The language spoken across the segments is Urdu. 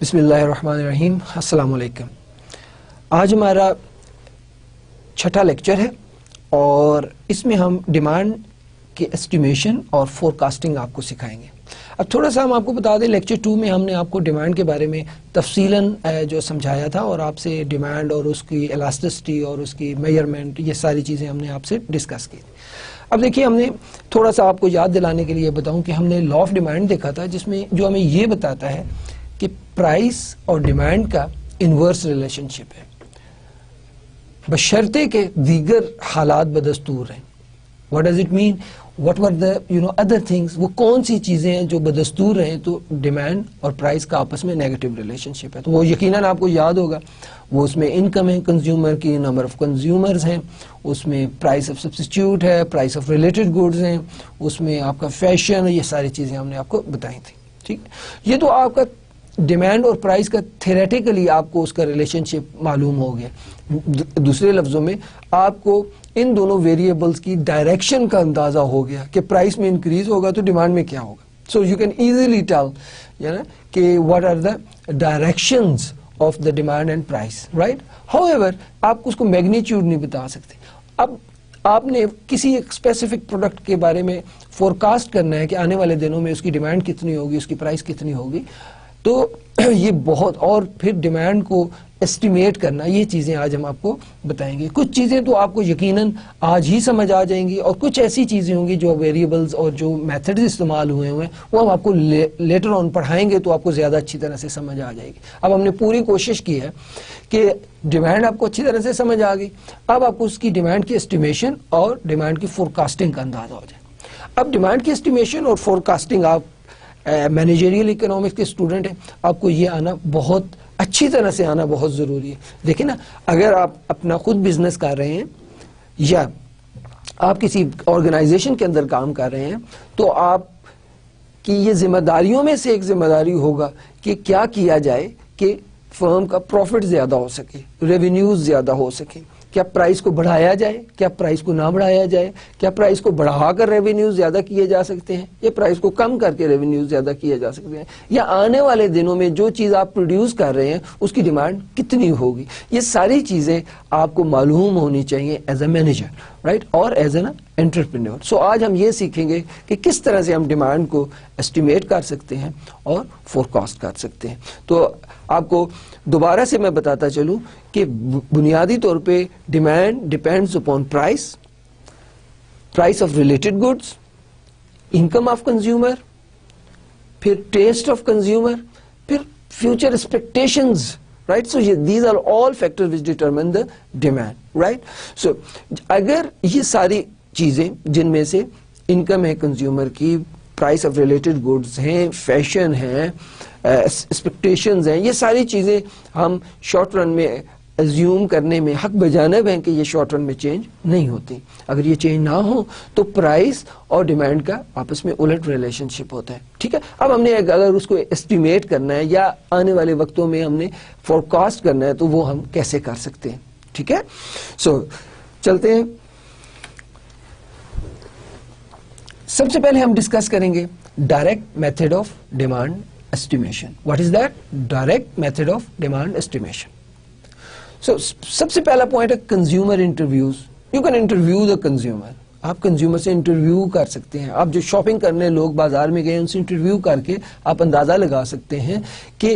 بسم اللہ الرحمن الرحیم. السلام علیکم. آج ہمارا چھٹا لیکچر ہے اور اس میں ہم ڈیمانڈ کے اسٹیمیشن اور فور کاسٹنگ آپ کو سکھائیں گے. اب تھوڑا سا ہم آپ کو بتا دیں، لیکچر 2 میں ہم نے آپ کو ڈیمانڈ کے بارے میں تفصیلاً جو سمجھایا تھا اور آپ سے ڈیمانڈ اور اس کی الاسٹسٹی اور اس کی میجرمنٹ، یہ ساری چیزیں ہم نے آپ سے ڈسکس کی. اب دیکھیے، ہم نے تھوڑا سا آپ کو یاد دلانے کے لیے بتاؤں کہ ہم نے لا آف ڈیمانڈ دیکھا تھا، جس میں جو ہمیں یہ بتاتا ہے کہ پرائس اور ڈیمانڈ کا انورس ریلیشن شپ ہے، بشرطے کہ دیگر حالات بدستور ہیں. What does it mean? What were the other things? وہ کون سی چیزیں ہیں جو بدستور ہیں؟ تو ڈیمانڈ اور پرائس کا آپس میں نیگیٹو ریلیشن شپ ہے. تو وہ یقیناً آپ کو یاد ہوگا، وہ اس میں انکم ہے کنزیومر کی، نمبر آف کنزیومرز ہیں، اس میں پرائس آف سبسٹیٹیوٹ ہے، پرائس آف ریلیٹڈ گڈز ہیں، اس میں آپ کا فیشن، یہ ساری چیزیں ہم نے آپ کو بتائی تھیں. ٹھیک ہے، یہ تو آپ کا ڈیمانڈ اور پرائس کا تھیوریٹیکلی آپ کو اس کا ریلیشن شپ معلوم ہو گیا. دوسرے لفظوں میں آپ کو ان دونوں ویریبلز کی ڈائریکشن کا اندازہ ہو گیا کہ پرائس میں انکریز ہوگا تو ڈیمانڈ میں کیا ہوگا. So you can easily tell کہ what are the directions of the demand and price, right. However آپ اس کو میگنیچیوڈ نہیں بتا سکتے. اب آپ نے کسی ایک اسپیسیفک پروڈکٹ کے بارے میں فور کاسٹ کرنا ہے کہ آنے والے دنوں میں اس کی ڈیمانڈ کتنی ہوگی، اس کی پرائس کتنی ہوگی، تو یہ بہت، اور پھر ڈیمانڈ کو ایسٹیمیٹ کرنا، یہ چیزیں آج ہم آپ کو بتائیں گے. کچھ چیزیں تو آپ کو یقیناً آج ہی سمجھ آ جائیں گی اور کچھ ایسی چیزیں ہوں گی جو ویریبلز اور جو میتھڈز استعمال ہوئے ہیں وہ ہم آپ کو لیٹر آن پڑھائیں گے تو آپ کو زیادہ اچھی طرح سے سمجھ آ جائے گی. اب ہم نے پوری کوشش کی ہے کہ ڈیمانڈ آپ کو اچھی طرح سے سمجھ آ گئی، اب آپ کو اس کی ڈیمانڈ کی اسٹیمیشن اور ڈیمانڈ کی فور کاسٹنگ کا اندازہ ہو جائے. اب ڈیمانڈ کی اسٹیمیشن اور فور کاسٹنگ، آپ مینیجریل اکنامکس کے اسٹوڈنٹ ہیں، آپ کو یہ آنا بہت اچھی طرح سے آنا بہت ضروری ہے. دیکھیں نا، اگر آپ اپنا خود بزنس کر رہے ہیں یا آپ کسی آرگنائزیشن کے اندر کام کر رہے ہیں تو آپ کی یہ ذمہ داریوں میں سے ایک ذمہ داری ہوگا کہ کیا کیا جائے کہ فرم کا پروفٹ زیادہ ہو سکے، ریونیوز زیادہ ہو سکے. کیا پرائس کو بڑھایا جائے، کیا پرائس کو نہ بڑھایا جائے، کیا پرائس کو بڑھا کر ریونیوز زیادہ کیے جا سکتے ہیں یا پرائس کو کم کر کے ریونیوز زیادہ کیے جا سکتے ہیں، یا آنے والے دنوں میں جو چیز آپ پروڈیوس کر رہے ہیں اس کی ڈیمانڈ کتنی ہوگی. یہ ساری چیزیں آپ کو معلوم ہونی چاہیے ایز اے مینیجر، رائٹ، اور ایز این انٹرپرینور. سو آج ہم یہ سیکھیں گے کہ کس طرح سے ہم ڈیمانڈ کو اسٹیمیٹ کر سکتے ہیں اور فور کاسٹ کر سکتے ہیں. تو آپ کو دوبارہ سے میں بتاتا چلوں کہ بنیادی طور پہ demand depends upon price, price of related goods, income of consumer, پھر ٹیسٹ آف کنزیومر، پھر future expectations, right? So these are all factors which determine the demand, right? So اگر یہ ساری چیزیں جن میں سے انکم ہے کنزیومر کی، پرائس آف ریلیٹڈ گڈز ہیں، فیشن ہیں، ایکسپیکٹیشنز ہیں، یہ ساری چیزیں ہم شارٹ رن میں ایزیوم کرنے میں حق بجانب ہیں کہ یہ شارٹ رن میں چینج نہیں ہوتی. اگر یہ چینج نہ ہو تو پرائس اور ڈیمانڈ کا آپس میں الٹ ریلیشن شپ ہوتا ہے. ٹھیک ہے، اب ہم نے اگر اس کو ایسٹیمیٹ کرنا ہے یا آنے والے وقتوں میں ہم نے فور کاسٹ کرنا ہے تو وہ ہم کیسے کر سکتے ہیں. ٹھیک ہے، سو چلتے ہیں. سب سے پہلے ہم ڈسکس کریں گے direct method of demand estimation. What is that? Direct method of demand estimation. So سب سے پہلا پوائنٹ ہے consumer interviews. You can interview the consumer. آپ کنزیومر سے انٹرویو کر سکتے ہیں. آپ جو شاپنگ کرنے لوگ بازار میں گئے ان سے انٹرویو کر کے آپ اندازہ لگا سکتے ہیں کہ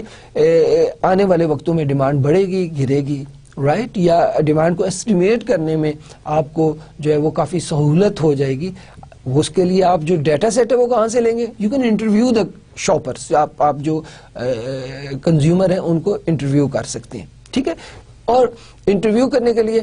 آنے والے وقتوں میں ڈیمانڈ بڑھے گی، گرے گی، رائٹ، یا ڈیمانڈ کو ایسٹیمیٹ کرنے میں آپ کو جو ہے وہ کافی سہولت ہو جائے گی. اس کے لیے آپ جو ڈیٹا سیٹ ہے وہ کہاں سے لیں گے؟ You can interview the shoppers. آپ جو کنزیومر ہیں ان کو انٹرویو کر سکتے ہیں. ٹھیک ہے، اور انٹرویو کرنے کے لیے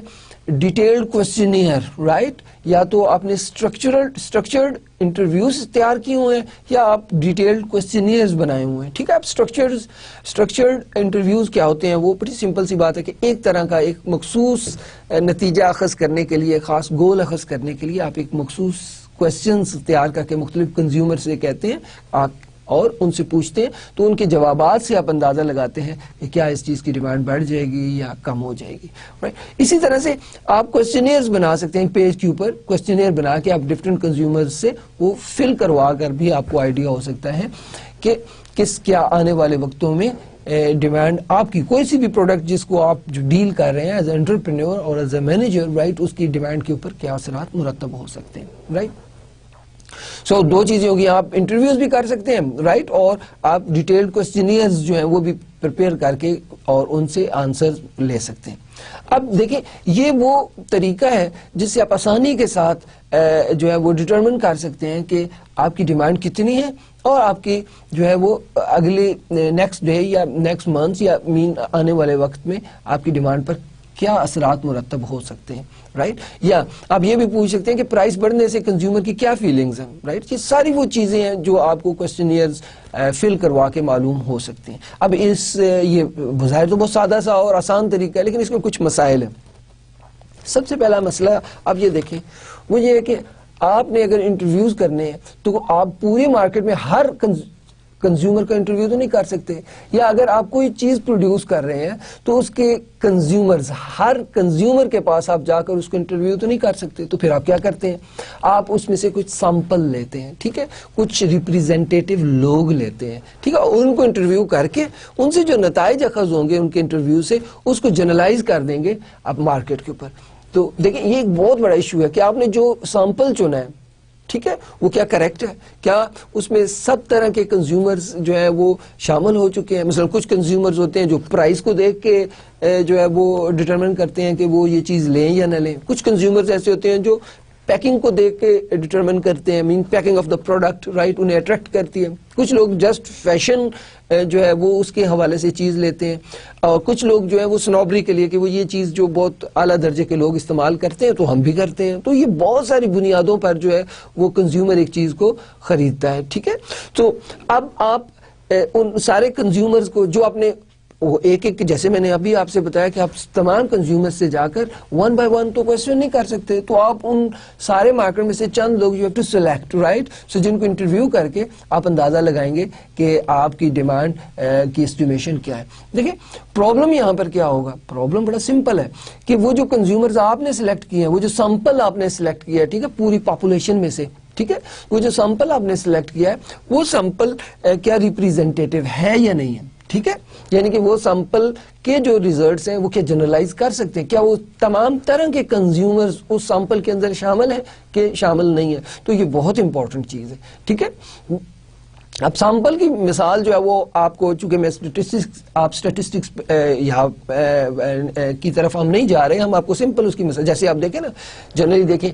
ڈیٹیلڈ کوسچنیئر، رائٹ، یا تو آپ نے اسٹرکچرڈ انٹرویوز تیار کیے ہوئے ہیں یا آپ ڈیٹیلڈ کوسچنیئرز بنائے ہوئے ہیں. ٹھیک ہے، آپ اسٹرکچرڈ انٹرویوز کیا ہوتے ہیں؟ وہ بڑی سمپل سی بات ہے کہ ایک طرح کا ایک مخصوص نتیجہ اخذ کرنے کے لیے، خاص گول اخذ کرنے کے لیے آپ ایک مخصوص کوشچنس تیار کر کے مختلف کنزیومر سے کہتے ہیں اور ان سے پوچھتے ہیں, تو ان کے جوابات سے آپ اندازہ لگاتے ہیں کہ کیا اس چیز کی ڈیمانڈ بڑھ جائے گی یا کم ہو جائے گی. اسی طرح سے آپ کوشچنیئرز بنا سکتے ہیں, پیج کے اوپر کوشچنیئر بنا کے آپ ڈفرینٹ کنزیومر سے وہ فل کروا کر بھی آپ کو آئیڈیا ہو سکتا ہے کہ کیا آنے والے وقتوں میں ڈیمانڈ آپ کی کوئی سی بھی پروڈکٹ جس کو آپ جو ڈیل کر رہے ہیں ایز اے انٹرپرینور اور ایز اے مینیجر, رائٹ, اس کی ڈیمانڈ کے اوپر کیا اثرات مرتب ہو سکتے ہیں, رائٹ. سو دو چیزیں ہوگی, آپ انٹرویوز بھی کر سکتے ہیں, رائٹ, اور آپ ڈیٹیلڈ کوسچنیئرز جو ہیں وہ بھی پریپیئر کر کے اور ان سے آنسر لے سکتے ہیں. اب دیکھیں یہ وہ طریقہ ہے جس سے آپ آسانی کے ساتھ جو ہے وہ ڈٹرمن کر سکتے ہیں کہ آپ کی ڈیمانڈ کتنی ہے اور آپ کی جو ہے وہ اگلے نیکسٹ ڈے یا نیکسٹ منتھ یا آنے والے وقت میں آپ کی ڈیمانڈ پر کیا اثرات مرتب ہو سکتے ہیں, رائٹ. یا آپ یہ بھی پوچھ سکتے ہیں کہ پرائس بڑھنے سے کنزیومر کی کیا فیلنگز ہیں, رائٹ. یہ ساری وہ چیزیں ہیں جو آپ کو کوسچنیئرز فل کروا کے معلوم ہو سکتے ہیں. اب یہ بظاہر تو بہت سادہ سا اور آسان طریقہ ہے, لیکن اس میں کچھ مسائل ہیں. سب سے پہلا مسئلہ آپ یہ دیکھیں, وہ یہ ہے کہ آپ نے اگر انٹرویوز کرنے ہیں تو آپ پوری مارکیٹ میں ہر کنزیومر کا انٹرویو تو نہیں کر سکتے, یا اگر آپ کوئی چیز پروڈیوس کر رہے ہیں تو اس کے کنزیومرز, ہر کنزیومر کے پاس آپ جا کر اس کو انٹرویو تو نہیں کر سکتے. تو پھر آپ کیا کرتے ہیں, آپ اس میں سے کچھ سیمپل لیتے ہیں, ٹھیک ہے, کچھ ریپریزنٹیٹیو لوگ لیتے ہیں, ٹھیک ہے, اور ان کو انٹرویو کر کے ان سے جو نتائج اخذ ہوں گے ان کے انٹرویو سے اس کو جنرلائز کر دیں گے آپ مارکیٹ کے اوپر. تو دیکھیں یہ ایک بہت بڑا ایشو ہے کہ آپ نے جو سیمپل چنا ہے, ٹھیک ہے, وہ کیا کریکٹ ہے, کیا اس میں سب طرح کے کنزیومرز جو ہے وہ شامل ہو چکے ہیں. مثلا کچھ کنزیومرز ہوتے ہیں جو پرائس کو دیکھ کے جو ہے وہ ڈٹرمن کرتے ہیں کہ وہ یہ چیز لیں یا نہ لیں. کچھ کنزیومرز ایسے ہوتے ہیں جو پیکنگ کو دیکھ کے ڈٹرمن کرتے ہیں, mean packing of the product, right, انہیں اٹریکٹ کرتی ہے. کچھ لوگ جسٹ فیشن جو ہے وہ اس کے حوالے سے چیز لیتے ہیں, اور کچھ لوگ جو ہے وہ سنوبری کے لیے کہ وہ یہ چیز جو بہت اعلیٰ درجے کے لوگ استعمال کرتے ہیں تو ہم بھی کرتے ہیں. تو یہ بہت ساری بنیادوں پر جو ہے وہ کنزیومر ایک چیز کو خریدتا ہے, ٹھیک ہے. تو اب آپ ان سارے کنزیومرز کو جو آپ نے وہ ایک جیسے میں نے ابھی آپ سے بتایا کہ آپ تمام کنزیومر سے جا کر ون بائی ون تو کوسچن نہیں کر سکتے, تو آپ ان سارے مارکیٹ میں سے چند لوگ you have to select, right. So جن کو انٹرویو کر کے آپ اندازہ لگائیں گے کہ آپ کی ڈیمانڈ کی اسٹیمیشن کیا ہے. دیکھیں پرابلم یہاں پر کیا ہوگا, پرابلم بڑا سمپل ہے کہ وہ جو کنزیومرز آپ نے سلیکٹ کیے ہیں, وہ جو سیمپل آپ نے سلیکٹ کیا ہے, ٹھیک ہے, پوری پاپولیشن میں سے, ٹھیک ہے, وہ جو سیمپل آپ نے سلیکٹ کیا ہے وہ سیمپل کیا ریپریزنٹیٹیو ہے یا نہیں ہے, ٹھیک ہے. یعنی کہ وہ سیمپل کے جو ریزلٹس ہیں وہ کیا جنرلائز کر سکتے ہیں, کیا وہ تمام طرح کے کنزیومرز اس سیمپل کے اندر شامل ہیں کہ شامل نہیں ہے. تو یہ بہت امپورٹنٹ چیز ہے, ٹھیک ہے. اب سیمپل کی مثال جو ہے وہ آپ کو, چونکہ میں اسٹیٹسٹکس یہاں کی طرف ہم نہیں جا رہے, ہم آپ کو سمپل اس کی مثال, جیسے آپ دیکھیں نا, جنرلی دیکھیں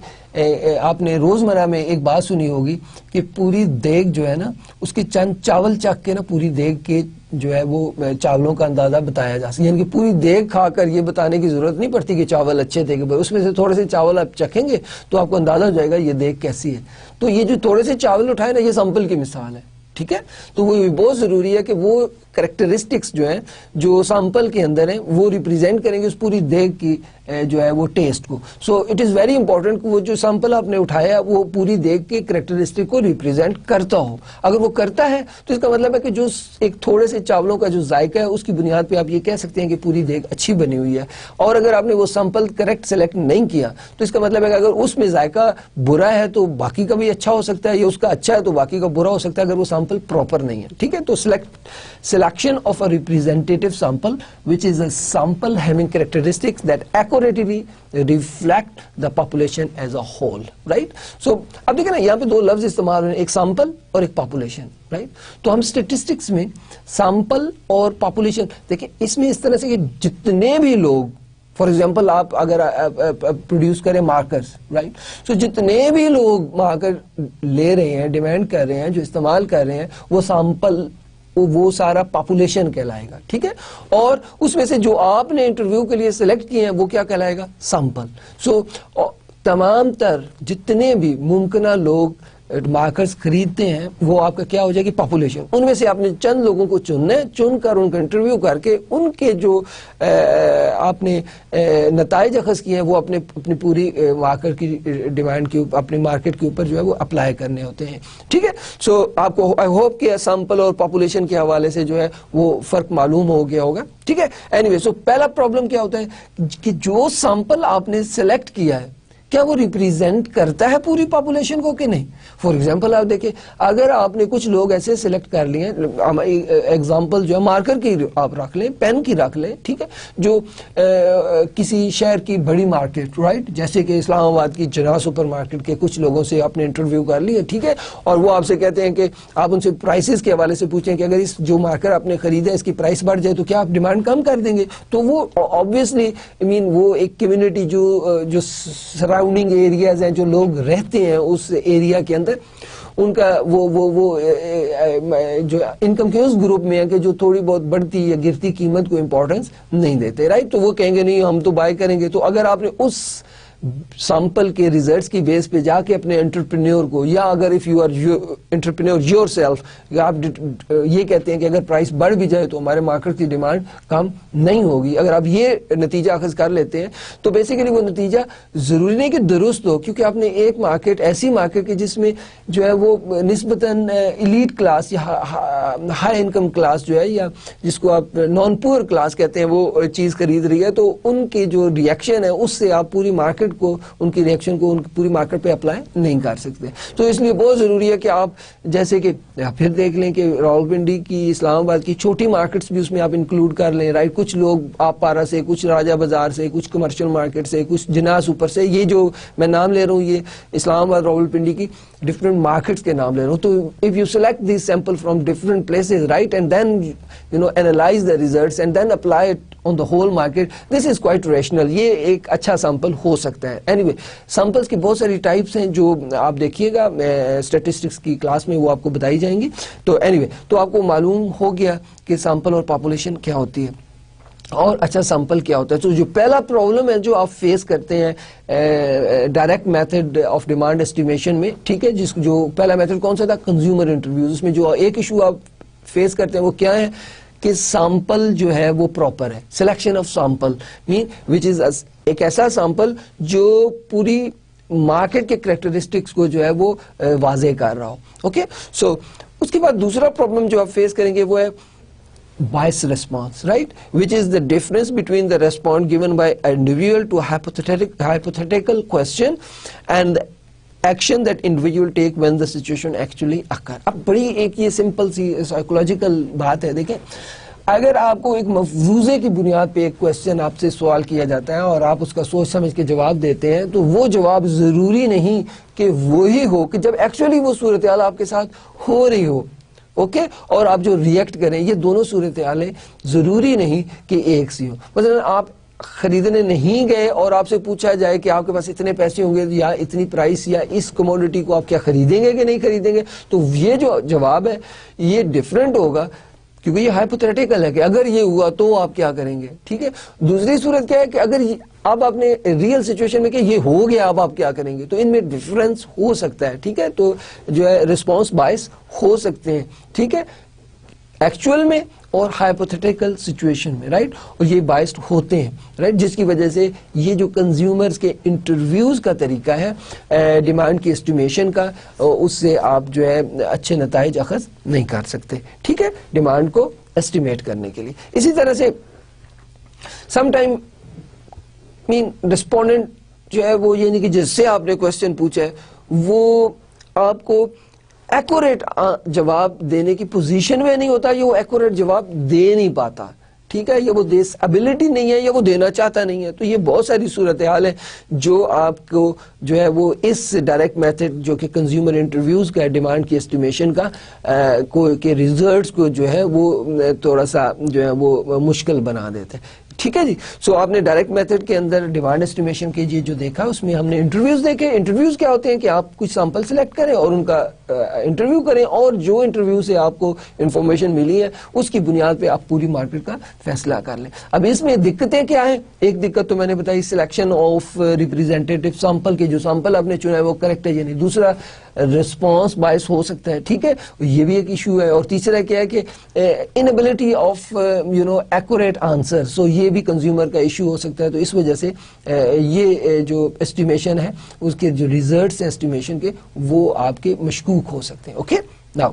آپ نے روزمرہ میں ایک بات سنی ہوگی کہ پوری دیگ جو ہے نا اس کے چند چاول چکھ کے نا پوری دیگ کے جو ہے وہ چاولوں کا اندازہ بتایا جا سکتا ہے. یعنی کہ پوری دیگ کھا کر یہ بتانے کی ضرورت نہیں پڑتی کہ چاول اچھے تھے, کہ اس میں سے تھوڑے سے چاول آپ چکھیں گے تو آپ کو اندازہ ہو جائے گا یہ دیگ کیسی ہے. تو یہ جو تھوڑے سے چاول اٹھائے نا, یہ سیمپل کی مثال ہے, ٹھیک ہے. تو وہ بہت ضروری ہے کہ وہ کریکٹرسٹکس جو ہیں جو سیمپل کے اندر ہیں وہ ریپریزینٹ کریں گے اس پوری دیگ کی جو ہے وہ ٹیسٹ کو. سو اٹ از ویری امپورٹنٹ کہ وہ جو سیمپل آپ نے اٹھایا وہ پوری دیگ کے کریکٹرسٹک کو ریپریزینٹ کرتا ہو. اگر وہ کرتا ہے تو اس کا مطلب ہے کہ جو ایک تھوڑے سے چاولوں کا جو ذائقہ ہے اس کی بنیاد پہ آپ یہ کہہ سکتے ہیں کہ پوری دیگ اچھی بنی ہوئی ہے. اور اگر آپ نے وہ سیمپل کریکٹ سلیکٹ نہیں کیا تو اس کا مطلب ہے کہ اگر اس میں ذائقہ برا ہے تو باقی کا بھی اچھا ہو سکتا ہے, یا اس کا اچھا ہے تو باقی کا برا ہو سکتا ہے اگر وہ سیمپل پراپر نہیں ہے, ٹھیک ہے. تو selection of a representative sample which is a sample having characteristics that accurately reflect the population as a whole, right. So اب دیکھیں نا یہاں پہ دو لفظ استعمال ہوئے, ایک سیمپل اور ایک پاپولیشن, رائٹ. تو ہم اسٹیٹسٹکس میں سیمپل اور پاپولیشن دیکھیں اس میں اس طرح سے کہ جتنے بھی لوگ, فار ایگزامپل آپ اگر پروڈیوس کریں مارکرز, رائٹ. سو جتنے بھی لوگ مارکر لے رہے ہیں, ڈیمانڈ کر رہے ہیں, جو استعمال کر رہے ہیں, وہ سیمپل وہ سارا پاپولیشن کہلائے گا, ٹھیک ہے. اور اس میں سے جو آپ نے انٹرویو کے لیے سلیکٹ کیے ہیں وہ کیا کہلائے گا, سیمپل. سو تمام تر جتنے بھی ممکنہ لوگ مارکرز خریدتے ہیں وہ آپ کا کیا ہو جائے گی پاپولیشن. ان میں سے آپ نے چند لوگوں کو چننا ہے, چن کر ان کا انٹرویو کر کے ان کے جو آپ نے نتائج اخذ کیے ہیں وہ اپنی پوری مارکر کی ڈیمانڈ کی اپنی مارکیٹ کے اوپر جو ہے وہ اپلائی کرنے ہوتے ہیں. ٹھیک ہے, سو آپ کو آئی ہوپ کہ سیمپل اور پاپولیشن کے حوالے سے جو ہے وہ فرق معلوم ہو گیا ہوگا. ٹھیک ہے, اینی وے, سو پہلا پرابلم کیا ہوتا ہے کہ جو سیمپل آپ نے سلیکٹ کیا ہے کیا وہ ریپریزینٹ کرتا ہے پوری پاپولیشن کو کہ نہیں. فار ایگزامپل آپ دیکھیں, اگر آپ نے کچھ لوگ ایسے سلیکٹ کر لیے ہیں, ایگزامپل جو ہے مارکر کی آپ رکھ لیں, پین کی رکھ لیں, ٹھیک ہے, جو کسی شہر کی بڑی مارکیٹ, رائٹ, جیسے کہ اسلام آباد کی جناح سپر مارکیٹ کے کچھ لوگوں سے آپ نے انٹرویو کر لیا, ٹھیک ہے, اور وہ آپ سے کہتے ہیں کہ آپ ان سے پرائسز کے حوالے سے پوچھیں کہ اگر اس جو مارکر آپ نے خریدا اس کی پرائس بڑھ جائے تو کیا آپ ڈیمانڈ کم کر دیں گے. تو وہ آبویسلی وہ ایک کمیونٹی جو سراؤنڈنگ ایریاز ہیں, جو لوگ رہتے ہیں اس ایریا کے اندر, ان کا وہ جو انکم کے اس گروپ میں ہے کہ جو تھوڑی بہت بڑھتی یا گرتی قیمت کو امپورٹنس نہیں دیتے, رائٹ. تو وہ کہیں گے نہیں ہم تو بائی کریں گے. تو اگر آپ نے اس سیمپل کے ریزلٹس کی بیس پہ جا کے اپنے انٹرپرینور کو, یا اگر if you are entrepreneur yourself, آپ یہ کہتے ہیں کہ اگر پرائس بڑھ بھی جائے تو ہمارے مارکیٹ کی ڈیمانڈ کم نہیں ہوگی, اگر آپ یہ نتیجہ اخذ کر لیتے ہیں تو بیسیکلی وہ نتیجہ ضروری نہیں کہ درست ہو, کیونکہ آپ نے ایک مارکیٹ ایسی مارکیٹ کی جس میں جو ہے وہ نسبتاً ایلیٹ کلاس یا ہائی انکم کلاس جو ہے, یا جس کو آپ نان پور کلاس کہتے ہیں, وہ چیز خرید رہی ہے, تو ان کی جو ریئیکشن ہے اس سے آپ پوری مارکیٹ کو, ان کی ریئیکشن کو ان کی پوری مارکیٹ پہ اپلائی نہیں کر سکتے. تو اس لیے بہت ضروری ہے کہ آپ جیسے کہ پھر دیکھ لیں کہ راولپنڈی کی, اسلام آباد کی چھوٹی مارکیٹس بھی اس میں آپ انکلوڈ کر لیں, رائٹ. کچھ لوگ آپ پارا سے, کچھ راجہ بازار سے, کچھ کمرشل مارکیٹ سے, کچھ جناح سپر سے, یہ جو میں نام لے رہا ہوں یہ اسلام آباد راولپنڈی کی ڈفرنٹ مارکیٹس کے نام لے رہا ہوں. تو if you select these sample from different places, right, and then analyze the results and then apply it on the whole market, this is quite rational. یہ ایک اچھا سیمپل ہو سکتا ہے. anyway, سیمپلز کی بہت ساری ٹائپس ہیں جو آپ دیکھیے گا اسٹیٹسٹکس کی کلاس میں وہ آپ کو بتائی جائیں گی. تو anyway, تو آپ کو معلوم ہو گیا کہ سیمپل اور پاپولیشن کیا ہوتی ہے اور اچھا سیمپل کیا ہوتا ہے. تو جو پہلا پرابلم ہے جو آپ فیس کرتے ہیں direct method of demand estimation میں, ٹھیک ہے, جو پہلا میتھڈ کون سا تھا, کنزیومر انٹرویوز, اس میں جو ایک ایشو آپ فیس کرتے ہیں وہ کیا ہے کہ سیمپل جو ہے وہ پراپر ہے. سلیکشن آف سیمپل مین وچ از ایک ایسا سیمپل جو پوری مارکیٹ کے کریکٹرسٹکس کو جو ہے وہ واضح کر رہا ہو. اوکے, سو اس کے بعد دوسرا پرابلم جو آپ فیس کریں گے وہ ہے bias response, right, which is the difference between the response given by an individual to a hypothetical question and the action that individual take when the situation actually occur. اب بڑی ایک یہ سمپل سی سائیکولوجیکل بات ہے. دیکھیں, اگر آپ کو ایک مفروضے کی بنیاد پہ ایک کوشچن آپ سے سوال کیا جاتا ہے اور آپ اس کا سوچ سمجھ کے جواب دیتے ہیں, تو وہ جواب ضروری نہیں کہ وہی ہو کہ جب ایکچولی وہ صورتحال آپ کے ساتھ ہو رہی ہو. اوکے, اور آپ جو ریئیکٹ کریں, یہ دونوں صورتحالیں ضروری نہیں کہ ایک سی ہو. مثلا آپ خریدنے نہیں گئے اور آپ سے پوچھا جائے کہ آپ کے پاس اتنے پیسے ہوں گے یا اتنی پرائس یا اس کموڈٹی کو آپ کیا خریدیں گے کہ نہیں خریدیں گے, تو یہ جو جواب ہے یہ ڈفرینٹ ہوگا, کیونکہ یہ ہائپوتھیٹیکل ہے کہ اگر یہ ہوا تو آپ کیا کریں گے. ٹھیک ہے, دوسری صورت کیا ہے کہ اگر اب آپ نے ریئل سچویشن میں کہ یہ ہو گیا اب آپ کیا کریں گے, تو ان میں ڈفرنس ہو سکتا ہے. ٹھیک ہے, تو جو ہے رسپانس بائس ہو سکتے ہیں. ٹھیک ہے, ایکچوئل میں اور ہائپوتھیٹیکل سچویشن میں, رائٹ, اور یہ بائسڈ ہوتے ہیں, رائٹ, جس کی وجہ سے یہ جو کنزیومرز کے انٹرویوز کا طریقہ ہے ڈیمانڈ کی اسٹیمیشن کا, اس سے آپ جو ہے اچھے نتائج اخذ نہیں کر سکتے. ٹھیک ہے, ڈیمانڈ کو اسٹیمیٹ کرنے کے لیے. اسی طرح سے سم ٹائم رسپونڈنٹ جو ہے وہ یہ نہیں کہ جس سے آپ نے کوشچن پوچھا ہے وہ آپ کو ایکوریٹ جواب دینے کی پوزیشن میں نہیں ہوتا, یہ وہ ایکوریٹ جواب دے نہیں پاتا. ٹھیک ہے, یہ وہ ابیلٹی نہیں ہے یا وہ دینا چاہتا نہیں ہے. تو یہ بہت ساری صورتحال ہے جو آپ کو جو ہے وہ اس ڈائریکٹ میتھڈ جو کہ کنزیومر انٹرویوز کا ڈیمانڈ کی اسٹیمیشن کا کے ریزلٹس کو جو ہے وہ تھوڑا سا جو ہے وہ مشکل بنا دیتے ہیں. ٹھیک ہے جی, سو آپ نے ڈائریکٹ میتھڈ کے اندر ڈیمانڈ اسٹیمیشن کے جو دیکھا اس میں ہم نے انٹرویوز دیکھے. انٹرویوز کیا ہوتے ہیں کہ آپ کچھ سیمپل سلیکٹ کریں اور ان کا انٹرویو کریں اور جو انٹرویو سے آپ کو انفارمیشن ملی ہے اس کی بنیاد پہ آپ پوری مارکیٹ کا فیصلہ کر لیں. اب اس میں دقتیں کیا ہیں؟ ایک دقت تو میں نے بتائی سلیکشن آف ریپرزینٹیٹیو سیمپل کے جو سیمپل آپ نے چنا ہے وہ کریکٹ ہے یا نہیں. دوسرا رسپانس بائس ہو سکتا ہے, ٹھیک ہے, یہ بھی ایک ایشو ہے. اور تیسرا کیا ہے کہ انیبلٹی آف ایکوریٹ آنسر, سو یہ بھی کنزیومر کا ایشو ہو سکتا ہے. تو اس وجہ سے یہ جو اسٹیمیشن ہے اس کے جو ریزلٹس ہیں اسٹیمیشن کے وہ آپ کے مشکوک ہو سکتے ہیں. Okay, now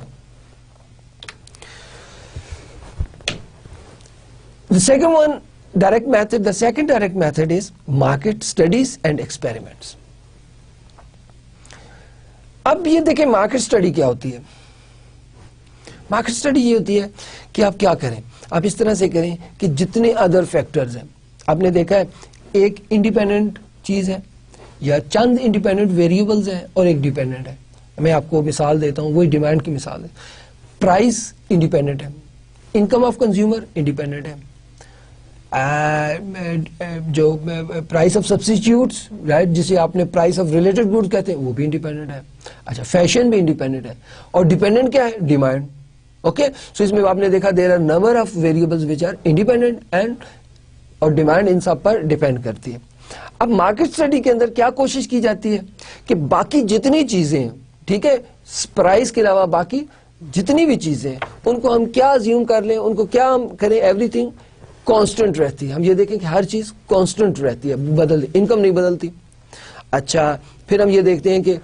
the second direct method is market studies and experiments. اب یہ دیکھیں مارکیٹ اسٹڈی کیا ہوتی ہے. مارکیٹ اسٹڈی یہ ہوتی ہے کہ آپ کیا کریں, آپ اس طرح سے کریں کہ جتنے ادر فیکٹرز ہیں, آپ نے دیکھا ہے ایک انڈیپینڈنٹ چیز ہے یا چند انڈیپینڈنٹ ویریبلز ہیں اور ایک ڈیپینڈنٹ ہے. میں آپ کو مثال دیتا ہوں, وہی ڈیمانڈ کی مثال ہے. پرائس انڈیپینڈنٹ ہے, انکم آف کنزیومر انڈیپینڈنٹ ہے, جو پرائس آف سبسٹیٹیوٹس رائٹ جسے آپ نے پرائس آف ریلیٹڈ گڈ کہتے ہیں وہ بھی انڈیپینڈنٹ ہے. اچھا, فیشن بھی انڈیپینڈنٹ ہے, اور ڈیپینڈنٹ کیا ہے؟ ڈیمانڈ. اوکے, سو اس میں آپ نے دیکھا there are number of variables which are independent and اور ڈیمانڈ ان سب پر ڈیپینڈ کرتی ہے. اب مارکیٹ اسٹڈی کے اندر کیا کوشش کی جاتی ہے کہ باقی جتنی چیزیں ہیں, ٹھیک ہے, پرائس کے علاوہ باقی جتنی بھی چیزیں ہیں ان کو ہم کیا ازیوم کر لیں, ان کو کیا ہم کریں, ایوری تھنگ کانسٹنٹ رہتی ہے. ہم یہ دیکھیں کہ ہر چیز کانسٹنٹ رہتی ہے, بدلتی, انکم نہیں بدلتی. اچھا, پھر ہم یہ دیکھتے ہیں کہ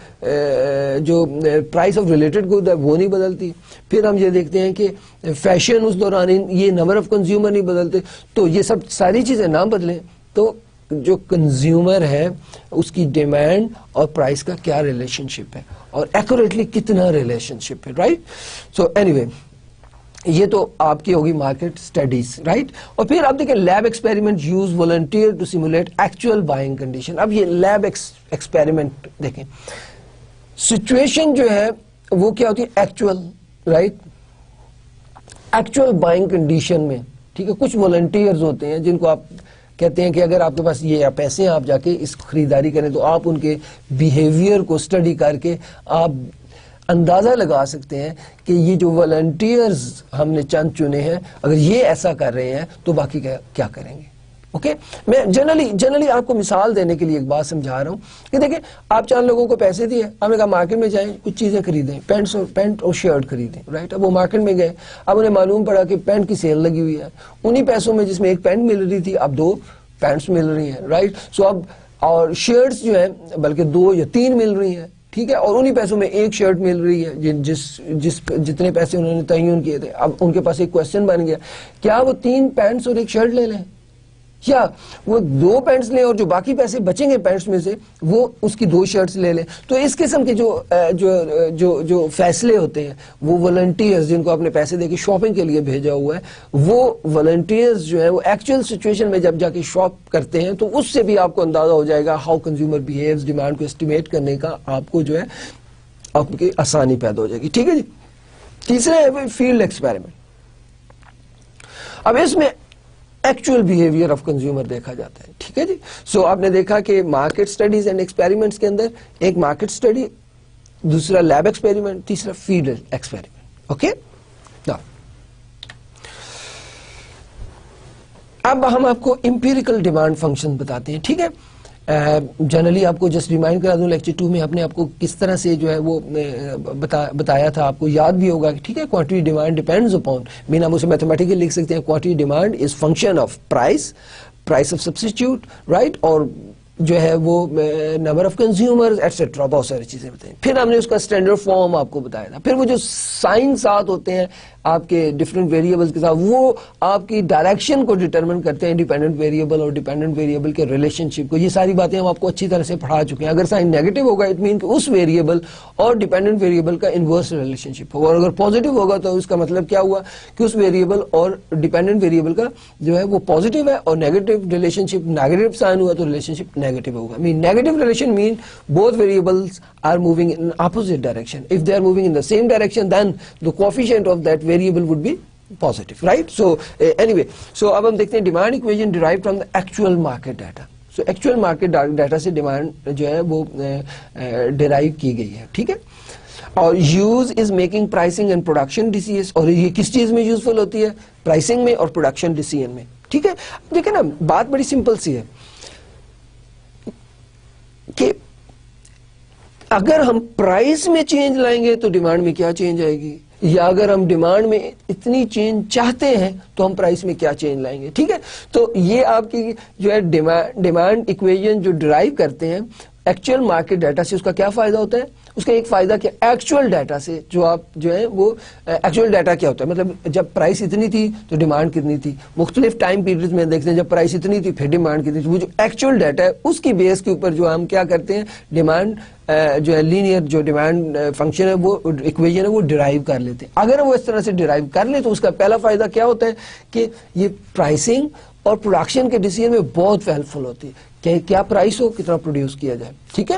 جو پرائس آف ریلیٹڈ گڈ ہے وہ نہیں بدلتی. پھر ہم یہ دیکھتے ہیں کہ فیشن اس دوران یہ نمبر آف کنزیومر نہیں بدلتے. تو یہ سب ساری چیزیں نہ بدلیں تو جو کنزیومر ہے اس کی ڈیمانڈ اور پرائس کا کیا ریلیشن شپ ہے اور ایکوریٹلی کتنا ریلیشن شپ ہے, رائٹ. سو اینی وے یہ تو آپ کی ہوگی مارکیٹ اسٹڈیز, رائٹ. اور پھر آپ دیکھیں lab experiment use volunteer to simulate actual buying condition. اب یہ لیب ایکسپیریمنٹ دیکھیں, سچویشن جو ہے وہ کیا ہوتی ہے؟ Actual, right, actual buying condition میں, ٹھیک ہے. کچھ والنٹیئرز ہوتے ہیں جن کو آپ کہتے ہیں کہ اگر آپ کے پاس یہ پیسے ہیں آپ جا کے اس خریداری کریں, تو آپ ان کے بیہیویئر کو اسٹڈی کر کے آپ اندازہ لگا سکتے ہیں کہ یہ جو والنٹیئرز ہم نے چند چنے ہیں اگر یہ ایسا کر رہے ہیں تو باقی کیا کریں گے. اوکے, میں جنرلی آپ کو مثال دینے کے لیے ایک بات سمجھا رہا ہوں کہ دیکھیں آپ چند لوگوں کو پیسے دیے, آپ نے کہا مارکیٹ میں جائیں کچھ چیزیں خریدیں, پینٹ اور شرٹ خریدیں, رائٹ. اب وہ مارکیٹ میں گئے, اب انہیں معلوم پڑا کہ پینٹ کی سیل لگی ہوئی ہے, انہی پیسوں میں جس میں ایک پینٹ مل رہی تھی اب 2 پینٹس مل رہی ہیں, رائٹ. سو اب اور شرٹس جو ہیں بلکہ 2 یا 3 مل رہی ہیں, ٹھیک ہے, اور انہی پیسوں میں ایک شرٹ مل رہی ہے جتنے پیسے انہوں نے تعین کیے تھے. اب ان کے پاس ایک کوشچن بن گیا, کیا وہ 3 پینٹس اور ایک شرٹ لے لیں یا وہ 2 پینٹس لیں اور جو باقی پیسے بچیں گے پینٹس میں سے وہ اس کی 2 شرٹس لے لیں. تو اس قسم کے جو فیصلے ہوتے ہیں وہ والنٹیئرز جن کو آپ نے پیسے دے کے شاپنگ کے لیے بھیجا ہوا ہے, وہ والنٹیئرز جو ہیں وہ ایکچوئل سچویشن میں جب جا کے شاپ کرتے ہیں تو اس سے بھی آپ کو اندازہ ہو جائے گا ہاؤ کنزیومر بیہیوز, ڈیمانڈ کو اسٹیمیٹ کرنے کا آپ کو جو ہے آپ کی آسانی پیدا ہو جائے گی. ٹھیک ہے جی. تیسرا ہے فیلڈ ایکسپیریمنٹ. اب اس میں ایکچوئل بیہیویئر آف کنزیومر دیکھا جاتا ہے, ٹھیک ہے جی. سو آپ نے دیکھا کہ مارکیٹ اسٹڈیز اینڈ ایکسپیریمنٹس کے اندر ایک مارکیٹ اسٹڈی, دوسرا لیب ایکسپیریمنٹ, تیسرا فیلڈ ایکسپیریمنٹ. اوکے, اب ہم آپ کو امپیریکل ڈیمانڈ فنکشن بتاتے ہیں, ٹھیک ہے. جنرلی آپ کو جسٹ ریمائنڈ کرا دوں, لیکچر 2 میں ہم نے آپ کو کس طرح سے جو ہے وہ بتایا تھا, آپ کو یاد بھی ہوگا, ٹھیک ہے. کوانٹٹی ڈیمانڈ ڈیپینڈز اپون, مین ہم اسے میتھمیٹیکلی لکھ سکتے ہیں, quantity demand is function of price of substitute, right, اور جو ہے وہ نمبر آف کنزیومر ایٹسٹرا, بہت ساری چیزیں بتائیں. پھر ہم نے اس کا اسٹینڈرڈ فارم آپ کو بتایا تھا. پھر وہ جو سائن ساتھ ہوتے ہیں آپ کے ڈفرینٹ ویریبلز کے ساتھ, وہ آپ کی ڈائریکشن کو ڈٹرمن کرتے ہیں, انڈیپینڈنٹ ویریبل اور ڈیپینڈنٹ ویریبل کے ریلیشن شپ کو. یہ ساری باتیں ہم آپ کو اچھی طرح سے پڑھا چکے ہیں. اگر سائن نیگیٹو ہوگا اٹ مین کہ اس ویریبل اور ڈیپینڈنٹ ویریبل کا انورس ریلیشن شپ ہوگا, اور اگر پازیٹو ہوگا تو اس کا مطلب کیا ہوا کہ اس ویریبل اور ڈیپینڈنٹ ویریبل کا جو ہے وہ پازیٹو ہے, اور نیگیٹو ریلیشن شپ نیگیٹو سائن ہوا تو ریلیشن شپ نیگیٹو ہوگا. Negative relation mean both variables are moving in opposite direction. If they are moving in the same direction, then the coefficient of that variable would be positive, right? So anyway, so اب ہم دیکھتے ہیں demand equation derived from the actual market data. So actual market data سے demand جو ہے وہ derive کی گئی ہے, ٹھیک ہے. اور use is making pricing and production ڈیسیژ, اور یہ کس چیز میں یوزفل ہوتی ہے؟ پرائسنگ میں اور پروڈکشن ڈیسیژن میں. ٹھیک ہے, دیکھیں نا بات بڑی سمپل سی ہے کہ اگر ہم پرائس میں چینج لائیں گے تو ڈیمانڈ میں کیا چینج آئے گی, یا اگر ہم ڈیمانڈ میں اتنی چینج چاہتے ہیں تو ہم پرائس میں کیا چینج لائیں گے. ٹھیک ہے, تو یہ آپ کی جو ہے ڈیمانڈ ایکویژن جو ڈرائیو کرتے ہیں ایکچوئل مارکیٹ ڈیٹا سے, اس کا کیا فائدہ ہوتا ہے؟ اس کا ایک فائدہ کہ ایکچوئل ڈیٹا سے جو آپ جو ہے وہ ایکچوئل ڈیٹا کیا ہوتا ہے, مطلب جب پرائس اتنی تھی تو ڈیمانڈ کتنی تھی, مختلف ٹائم پیریڈ میں دیکھتے ہیں جب پرائس اتنی تھی پھر ڈیمانڈ کتنی تھی. وہ جو ایکچوئل ڈیٹا ہے اس کی بیس کے اوپر جو ہم کیا کرتے ہیں ڈیمانڈ جو ہے لینئر جو ڈیمانڈ فنکشن ہے وہ ایکویژن ہے وہ ڈرائیو کر لیتے ہیں. اگر وہ اس طرح سے ڈرائیو کر لیں تو اس کا پہلا فائدہ کیا ہوتا ہے کہ یہ پرائسنگ اور پروڈکشن کے ڈیسیژن میں بہت ہیلپفل ہوتی ہے کہ کیا پرائس ہو کتنا پروڈیوس کیا جائے. ٹھیک ہے,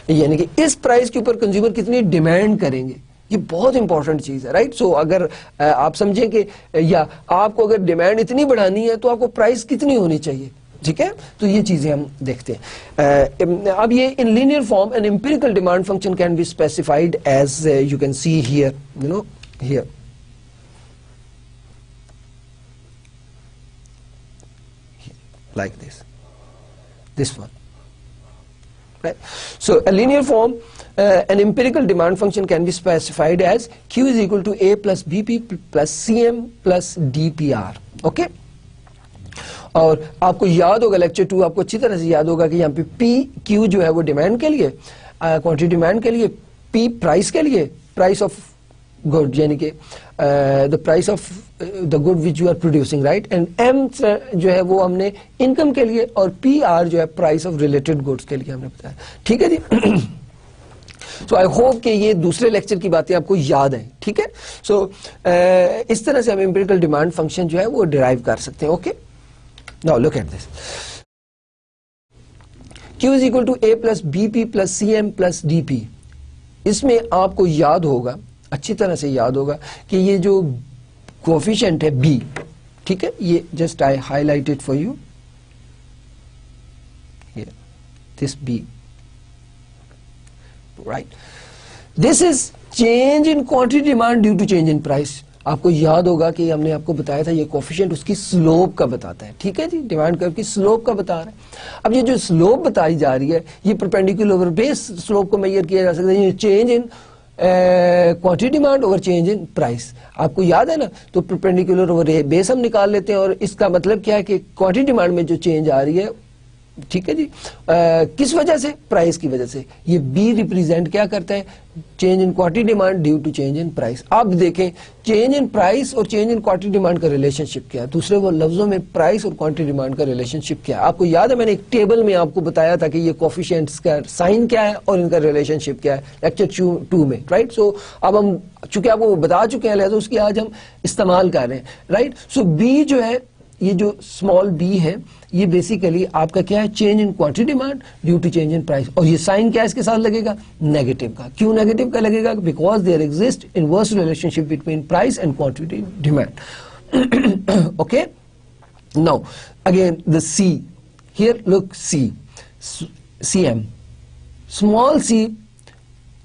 یعنی کہ اس پرائس کے اوپر کنزیومر کتنی ڈیمانڈ کریں گے, یہ بہت امپورٹنٹ چیز ہے. رائٹ, سو اگر آپ سمجھیں کہ یا آپ کو اگر ڈیمانڈ اتنی بڑھانی ہے تو آپ کو پرائس کتنی ہونی چاہیے. ٹھیک ہے, تو یہ چیزیں ہم دیکھتے ہیں. اب یہ in linear form an empirical demand function can be specified as you can see here, you know here. Like this one, right? So a linear form, an empirical demand function can be specified as Q is equal to A plus BP plus CM plus DPR. Okay? اور آپ کو یاد ہوگا لیکچر 2 آپ کو اچھی طرح سے یاد ہوگا کہ یہاں پہ پی کیو جو ہے وہ ڈیمانڈ کے لیے, کوانٹٹی ڈیمانڈ کے لیے, پی پرائس کے لیے, پرائس آف گڈ یعنی کہ the price of the good which you are producing, right? and M جو ہے وہ ہم نے انکم کے لیے, اور PR جو ہے price of related goods کے لیے ہم نے بتایا. ٹھیک ہے جی, so I hope کہ یہ دوسرے لیکچر کی باتیں آپ کو یاد ہیں. ٹھیک ہے, so اس طرح سے ہم empirical demand function جو ہے وہ ڈرائیو کر سکتے ہیں. Okay, now look at this. Q is equal to A plus BP plus CM plus DP. اس میں آپ کو یاد ہوگا, اچھی طرح سے یاد ہوگا کہ یہ جو کوفیشنٹ ہے بی, ٹھیک ہے, یہ just I highlighted for you, this B, right, this is change in quantity demand due to change in price. آپ کو یاد ہوگا کہ ہم نے آپ کو بتایا تھا یہ کوفیشنٹ اس کی سلوپ کا بتاتا ہے. ٹھیک ہے جی, ڈیمانڈ کرو کی سلوپ کا بتا رہا ہے. اب یہ جو سلوپ بتائی جا رہی ہے یہ پرپینڈیکولر اوور بیس سلوپ کو میئر کیا جا سکتا ہے, یہ change in quantity demand over change in price. آپ کو یاد ہے نا, تو پرپینڈیکولر اوور بیس ہم نکال لیتے ہیں, اور اس کا مطلب کیا ہے کہ کوانٹٹی ڈیمانڈ میں جو چینج آ رہی ہے, ٹھیک ہے جی, کس وجہ سے؟ پرائس کی وجہ سے. یہ بی ریپریزینٹ کیا کرتا ہے؟ Change in quantity demand due to change in price. اب دیکھیں چینج ان پرائس اور چینج ان کوانٹٹی ڈیمانڈ کا ریلیشن شپ کیا ہے, دوسرے وہ لفظوں میں پرائس اور کوانٹٹی ڈیمانڈ کا ریلیشن شپ کیا ہے. آپ کو یاد ہے میں نے ایک ٹیبل میں آپ کو بتایا تھا کہ یہ کوفیشینٹس کا سائن کیا ہے اور ان کا ریلیشن شپ کیا ہے, لیکچر 2 میں, رائٹ. سو اب ہم چونکہ آپ کو بتا چکے ہیں لہذا اس کی آج ہم استعمال کر رہے ہیں, رائٹ. سو بی جو ہے, یہ جو اسمال بی ہے, یہ بیسیکلی آپ کا کیا ہے؟ Change in quantity demand due to change in price. اور یہ سائن کیا اس کے ساتھ لگے گا؟ نیگیٹو کا. کیوں نیگیٹو کا لگے گا؟ Because there exist inverse relation between price and quantity demand. Okay, now again the c here, look c m, small c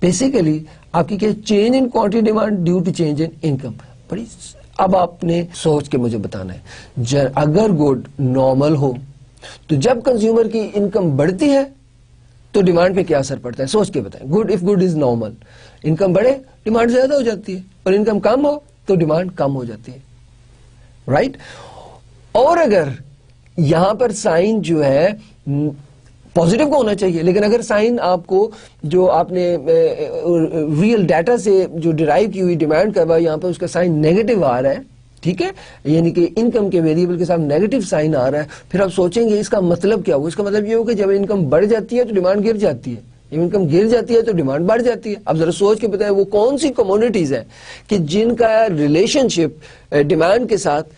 basically آپ کی کیا؟ Change in quantity demand due to change in income. بڑی, اب آپ نے سوچ کے مجھے بتانا ہے, اگر گڈ نارمل ہو تو جب کنزیومر کی انکم بڑھتی ہے تو ڈیمانڈ پہ کیا اثر پڑتا ہے؟ سوچ کے بتائیں. Good, if good is normal, income بڑھے ڈیمانڈ زیادہ ہو جاتی ہے, اور انکم کم ہو تو ڈیمانڈ کم ہو جاتی ہے, رائٹ. اور اگر یہاں پر سائن جو ہے پازیٹیو کو ہونا چاہیے, لیکن اگر سائن آپ کو جو آپ نے ریئل ڈیٹا سے جو ڈرائیو کی ہوئی ڈیمانڈ کروا, یہاں پر اس کا سائن نیگیٹو آ رہا ہے, ٹھیک ہے, یعنی کہ انکم کے ویریبل کے ساتھ نیگیٹو سائن آ رہا ہے, پھر آپ سوچیں گے اس کا مطلب کیا ہو. اس کا مطلب یہ ہو کہ جب انکم بڑھ جاتی ہے تو ڈیمانڈ گر جاتی ہے, جب انکم گر جاتی ہے تو ڈیمانڈ بڑھ جاتی ہے. اب ذرا سوچ کے بتائیں وہ کون سی کموڈیٹیز ہیں کہ جن کا ریلیشن شپ ڈیمانڈ کے ساتھ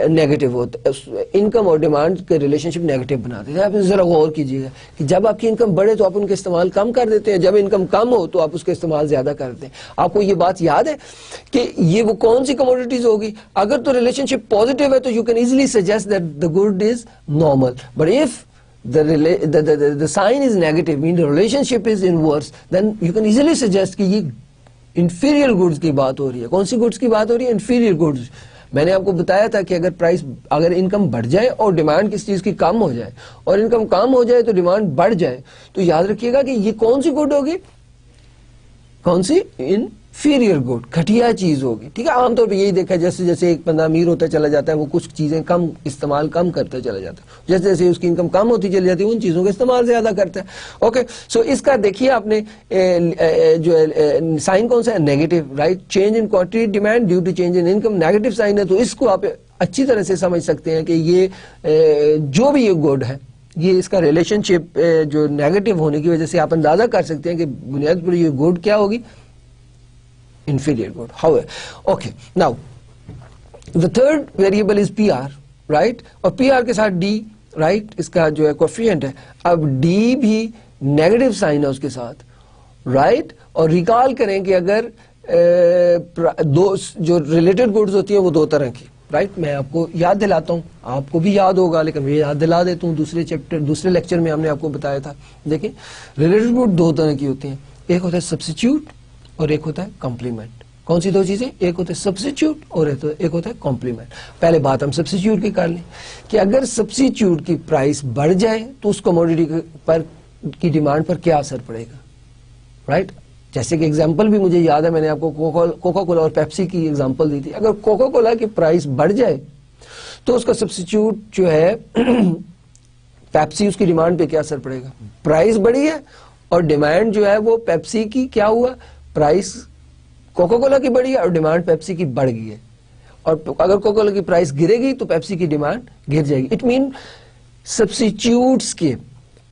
نیگیٹو ہوتا ہے, انکم اور ڈیمانڈ کے ریلیشن شپ نیگیٹو بنا دیتے ہیں. آپ ذرا غور کیجیے گا کہ جب آپ کی انکم بڑھے تو آپ ان کا استعمال کم کر دیتے ہیں, جب انکم کم ہو تو آپ اس کا استعمال زیادہ کرتے ہیں. آپ کو یہ بات یاد ہے کہ یہ وہ کون سی کموڈیٹیز ہوگی؟ اگر تو ریلیشن شپ پازیٹیو ہے تو you can easily suggest that the good is normal, but if the sign is negative, mean the relationship is inverse, then you can easily suggest کہ یہ انفیریئر گڈز کی بات ہو رہی ہے. کون سی گڈز کی بات ہو رہی ہے؟ Inferior goods. میں نے آپ کو بتایا تھا کہ اگر انکم بڑھ جائے اور ڈیمانڈ کس چیز کی کم ہو جائے, اور انکم کم ہو جائے تو ڈیمانڈ بڑھ جائے, تو یاد رکھیے گا کہ یہ کون سی گڈ ہوگی؟ کون سی؟ انفیریئر گڈ, گھٹیا چیز ہوگی. ٹھیک ہے, عام طور پہ یہی دیکھا جیسے جیسے ایک بندہ امیر ہوتا چلا جاتا ہے وہ کچھ چیزیں کم استعمال کم کرتا چلا جاتا ہے, جیسے جیسے اس کی انکم کم ہوتی چلی جاتی ہے ان چیزوں کا استعمال زیادہ کرتا ہے. اوکے, سو اس کا دیکھیے آپ نے جو سائن کون سا ہے؟ Negative, right. Change in quantity demand due to change in income, negative sign ہے, تو اس کو آپ اچھی طرح سے سمجھ سکتے ہیں کہ یہ جو بھی یہ گڈ ہے یہ اس کا ریلیشن شپ جو نیگیٹو ہونے کی وجہ سے آپ اندازہ کر سکتے ہیں کہ بنیاد پر یہ گڈ کیا ہوگی؟ inferior good. However, okay, now the third variable is PR, right? اور PR کے ساتھ D, right? اس کا جو ہے coefficient ہے, اب D بھی نیگیٹو سائن ہے اس کے ساتھ, right? اور ریکال کریں کہ اگر دو جو ریلیٹڈ گڈز ہوتی ہیں وہ دو طرح کی, رائٹ. میں آپ کو یاد دلاتا ہوں, آپ کو بھی یاد ہوگا لیکن میں یاد دلا دیتا ہوں, دوسرے لیکچر میں ہم نے آپ کو بتایا تھا. دیکھیں ریلیٹڈ گڈ دو طرح کی ہوتی ہیں, ایک ہوتا ہے سبسٹیچیوٹ اور ایک ہوتا ہے کمپلیمنٹ. کون سی دو چیزیں؟ ایک ہوتا ہے سبسٹیچیوٹ اور ایک ہوتا ہے کمپلیمنٹ. پہلے بات ہم سبسٹیچیوٹ کی کر لیں کہ اگر سبسٹیچیوٹ کی پرائس بڑھ جائے تو اس کموڈیٹی پر کی ڈیمانڈ پر کیا اثر پڑے گا, رائٹ. جیسے کہ ایگزامپل بھی مجھے یاد ہے, میں نے آپ کو کوکا کولا اور پیپسی کی ایگزامپل دی تھی. اگر کوکا کولا کی پرائس بڑھ جائے تو اس کا سبسٹیچیوٹ جو ہے پیپسی, اس کی ڈیمانڈ پہ کیا اثر پڑے گا؟ پرائس بڑھی ہے اور ڈیمانڈ جو ہے وہ پیپسی کی کیا ہوا؟ پرائس کوکا کولا کی بڑھی ہے اور ڈیمانڈ پیپسی کی بڑھ گئی ہے. اور اگر کوکا کولا کی پرائس گرے گی تو پیپسی کی ڈیمانڈ گر جائے گی. اٹ مین سبسٹیچیوٹس کے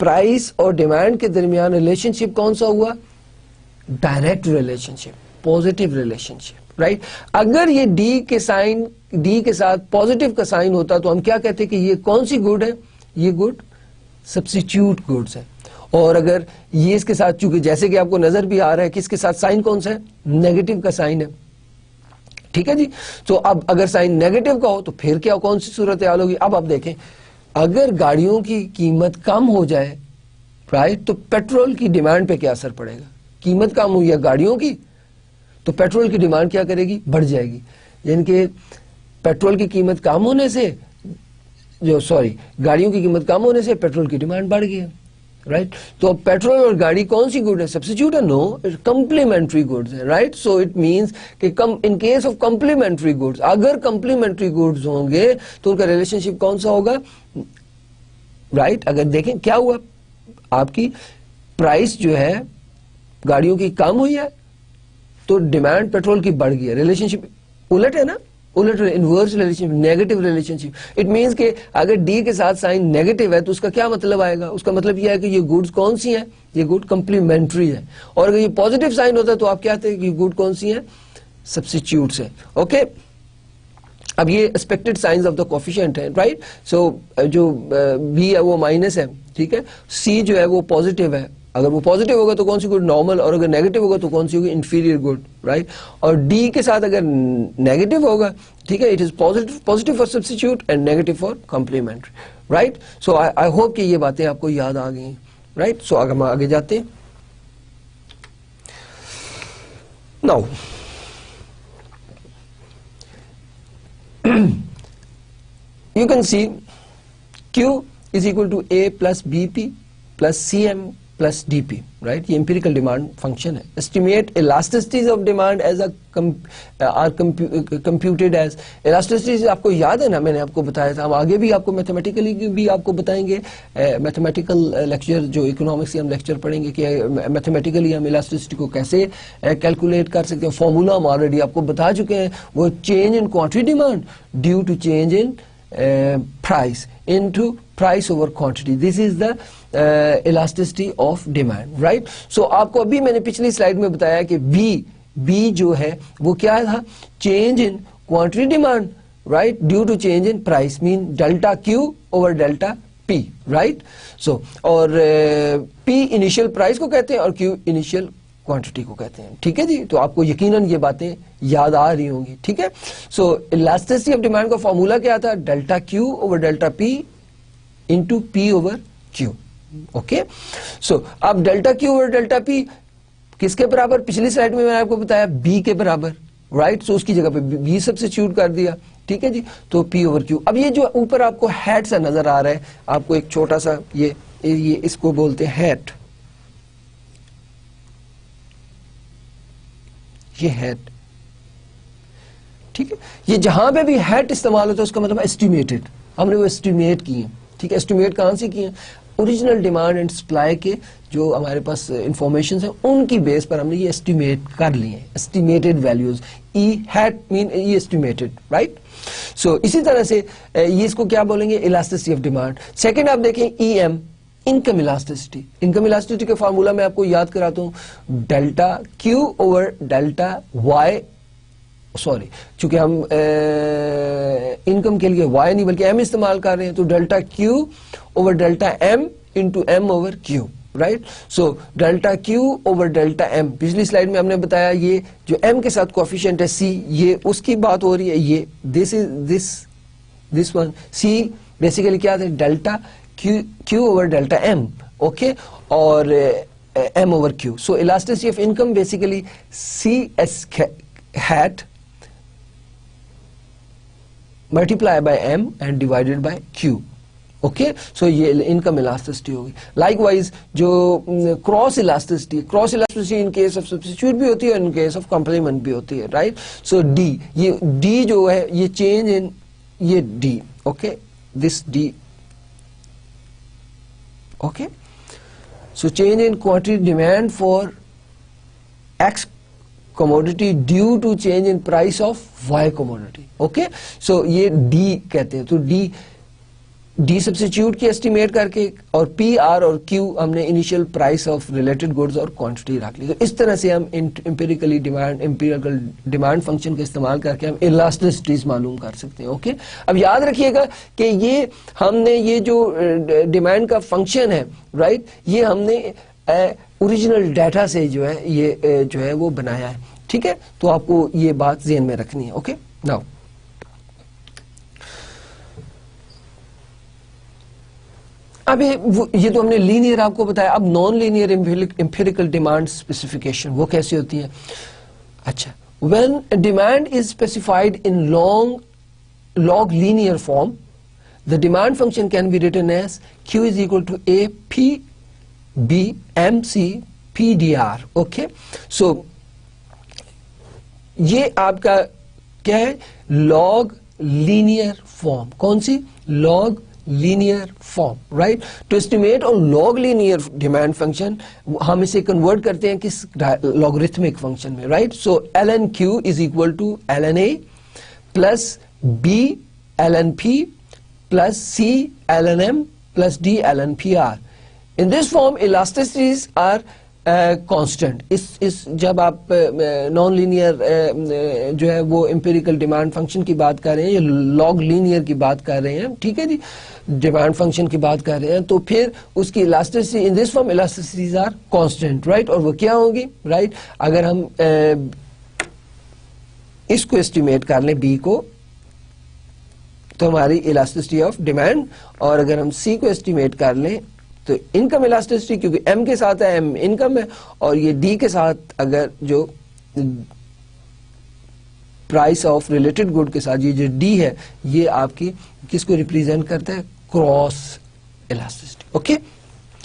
پرائس اور ڈیمانڈ کے درمیان ریلیشن شپ کون سا ہوا؟ ڈائریکٹ ریلیشن شپ, پوزیٹو ریلیشن شپ, رائٹ. اگر یہ ڈی کے ساتھ پوزیٹو کا سائن ہوتا تو ہم کیا کہتے کہ یہ کون سی گڈ ہے؟ یہ گڈ سبسٹیچیوٹ گڈز ہے. اور اگر یہ اس کے ساتھ, چونکہ جیسے کہ آپ کو نظر بھی آ رہا ہے کہ اس کے ساتھ سائن کون سا ہے؟ نیگیٹو کا سائن ہے. ٹھیک ہے جی. تو اب اگر سائن نیگیٹو کا ہو تو پھر کیا, کون سی صورتحال ہوگی؟ اب آپ دیکھیں, اگر گاڑیوں کی قیمت کم ہو جائے, رائٹ, تو پیٹرول کی ڈیمانڈ پہ کیا اثر پڑے گا؟ قیمت کم ہوئی ہے گاڑیوں کی تو پیٹرول کی ڈیمانڈ کیا کرے گی؟ بڑھ جائے گی. یعنی کہ پیٹرول کی قیمت کم ہونے سے گاڑیوں کی قیمت کم ہونے سے پیٹرول کی ڈیمانڈ بڑھ گئی ہے, رائٹ. تو پیٹرول اور گاڑی کون سی گڈ ہے؟ سبسٹیچیوٹ ہے؟ نو, کمپلیمنٹری گڈز ہے, رائٹ. سو اٹ مینس کہ ان کیس آف کمپلیمنٹری گڈز, اگر کمپلیمنٹری گڈز ہوں گے تو ان کا ریلیشن شپ کون سا ہوگا؟ رائٹ. اگر دیکھیں کیا ہوا, آپ کی پرائس جو ہے گاڑیوں کی کم ہوئی ہے تو ڈیمانڈ پیٹرول کی بڑھ گئی ہے. ریلیشن شپ الٹ ہے نا, الٹ inverse relation ship, negative relation ship. It means کہ اگر ڈی کے ساتھ سائن نیگیٹو ہے تو اس کا کیا مطلب آئے گا؟ اس کا مطلب یہ ہے کہ یہ گڈز کون سی ہیں؟ یہ گڈ کمپلیمنٹری ہے. اور اگر یہ پوزیٹو سائن ہوتا ہے تو آپ کیا کہتے ہیں کہ یہ گڈ کون سی ہیں؟ سبسٹیچیوٹس ہیں. اوکے, اب یہ expected signs of the coefficient ہے, رائٹ. سو جو بی ہے وہ مائنس ہے, ٹھیک ہے. سی جو ہے وہ پوزیٹو ہے, اگر وہ پوزیٹو ہوگا تو کون سی گڈ؟ نارمل. اور اگر نیگیٹو ہوگا تو کون سی ہوگی؟ Inferior good, right. اور ڈی کے ساتھ اگر نیگیٹو ہوگا, ٹھیک ہے, it is positive for substitute and negative for complementary, right. So I hope کہ یہ باتیں آپ کو یاد آ گئی ہیں, رائٹ. سو اگر ہم آگے جاتے ہیں, now you can see Q is equal to A plus BP plus CM plus DP, right. یہ empirical demand function ہے. Estimate elasticities of demand as are computed as elasticities. آپ کو یاد ہے نا, میں نے آپ کو بتایا تھا, ہم آگے بھی آپ کو میتھمیٹیکلی بھی آپ کو بتائیں گے. میتھمیٹیکل لیکچر جو اکنامکس سے ہم لیکچر پڑھیں گے کہ میتھمیٹیکلی ہم elasticity کو کیسے کیلکولیٹ کر سکتے ہیں. فارمولا ہم آلریڈی آپ کو بتا چکے ہیں, وہ change in quantity demand due to change in price into price over quantity. This is the elasticity of demand, right. So آپ کو ابھی میں نے پچھلی سلائیڈ میں بتایا کہ B جو ہے وہ کیا تھا؟ change in quantity demand, right, due to change in price, mean delta Q over delta P, right. So اور P initial price کو کہتے ہیں اور Q initial کوانٹٹی کو کہتے ہیں, ٹھیک ہے جی. تو آپ کو یقیناً یہ باتیں یاد آ رہی ہوں گی, ٹھیک ہے. سو الاسٹیسٹی آف ڈیمانڈ کا فارمولا کیا تھا؟ ڈیلٹا کیو اوور ڈیلٹا پی انٹو پی اوور کیو. اوکے, سو اب ڈیلٹا کیو اوور ڈیلٹا پی کس کے برابر؟ پچھلی سلائڈ میں نے آپ کو بتایا بی کے برابر، رائٹ. سو اس کی جگہ پہ بی سبسٹیٹیوٹ کر دیا، ٹھیک ہے جی. تو پی اوور کیو. اب یہ جو اوپر آپ کو ہیٹ سا نظر آ رہا ہے، آپ کو ایک چھوٹا سا یہ اس کو بولتے ہیں ہیٹ، یہ ہیٹ، ٹھیک ہے. یہ جہاں پہ بھی ہیٹ استعمال ہوتا ہے اس کا مطلب ایسٹیمیٹڈ، ہم نے وہ ایسٹیمیٹ کیے، ٹھیک ہے. ایسٹیمیٹ کہاں سے کیے؟ اوریجنل ڈیمانڈ اینڈ سپلائی کے جو ہمارے پاس انفارمیشن ہیں ان کی بیس پر ہم نے یہ ایسٹیمیٹ کر لیے ہیں، ایسٹیمیٹڈ ویلیوز. ای ہیٹ مین ای ایسٹیمیٹڈ، رائٹ. سو اسی طرح سے یہ اس کو کیا بولیں گے؟ Elasticity of demand. سیکنڈ آپ دیکھیں E M, income elasticity. Income elasticity کا فارمولا میں آپ کو یاد کراتا ہوں، ڈیلٹا کیو اوور ڈیلٹا وائی، سوری چونکہ ہم انکم کے لیے وائی نہیں بلکہ ایم استعمال کر رہے ہیں، تو ڈیلٹا کیو over delta m into m over q, right. So delta کیو اوور ڈیلٹا ایم، پچھلی سلائڈ میں ہم نے بتایا یہ جو ایم کے ساتھ کوفیشینٹ ہے سی، یہ اس کی بات ہو رہی ہے. یہ دس ون سی بیسیکلی کیا تھا؟ ڈیلٹا کیو اوور ڈیلٹا ایم، اوکے، اور m over q. So elasticity of income basically c s hat multiply by m and divided by q, okay. So یہ انکم الاسٹیسٹی ہوگی. لائک وائز جو cross elasticity in case of substitute بھی ہوتی ہے، ان کیس آف کمپلیمنٹ بھی ہوتی ہے، رائٹ. سو ڈی، یہ ڈی جو ہے یہ چینج ان یہ D, okay, this D, okay. So change in quantity demand for x commodity due to change in price of Y commodity, okay. so یہ D کہتے ہیں. تو D سبسٹیٹیوٹ کی ایسٹیمیٹ کر کے اور P R اور Q ہم نے initial price of related goods اور کوانٹٹی رکھ لی. تو اس طرح سے ہم امپیریکل ڈیمانڈ فنکشن کا استعمال کر کے ہم الاسٹیسٹیز معلوم کر سکتے ہیں، اوکے. اب یاد رکھیے گا کہ یہ ہم نے یہ جو ڈیمانڈ کا فنکشن ہے، رائٹ، یہ ہم نے اوریجنل ڈیٹا سے جو ہے یہ جو ہے وہ بنایا ہے، ٹھیک ہے. تو آپ کو یہ بات ذہن میں رکھنی ہے، اوکے. ناؤ اب یہ تو ہم نے لینئر آپ کو بتایا. اب non linear empirical demand specification وہ کیسی ہوتی ہے؟ اچھا، when demand is specified in log linear form, the demand function can be written as Q is equal to A P B M C P D R, okay. So یہ آپ کا کیا ہے؟ log linear form. کون سی؟ log linear form, right. to estimate on log linear demand function ہم اسے کنورٹ کرتے ہیں کس logarithmic function میں, right. so ln q is equal to ln a plus b ln p plus c ln m plus d ln pr. in this form elasticities are constant. اس جب آپ نان لینئر جو ہے وہ امپیریکل ڈیمانڈ فنکشن کی بات کر رہے ہیں یا لاگ لینئر کی بات کر رہے ہیں, ٹھیک ہے جی, ڈیمانڈ فنکشن کی بات کر رہے ہیں, تو پھر اس کی elasticity in this form elasticities are constant, right. اور وہ کیا ہوگی, رائٹ, اگر ہم اس کو اسٹیمیٹ کر لیں بی کو تو ہماری الاسٹیسٹی آف ڈیمانڈ, اور اگر ہم سی کو اسٹیمیٹ کر لیں تو انکم الاسٹیسٹی, کیونکہ ایم کے ساتھ ہے, ایم انکم ہے, اور یہ ڈی کے ساتھ اگر جو پرائس آف ریلیٹڈ گڈ کے ساتھ یہ جو ڈی ہے یہ آپ کی کس کو ریپریزینٹ کرتا ہے, کراس الاسٹیسٹی, اوکے.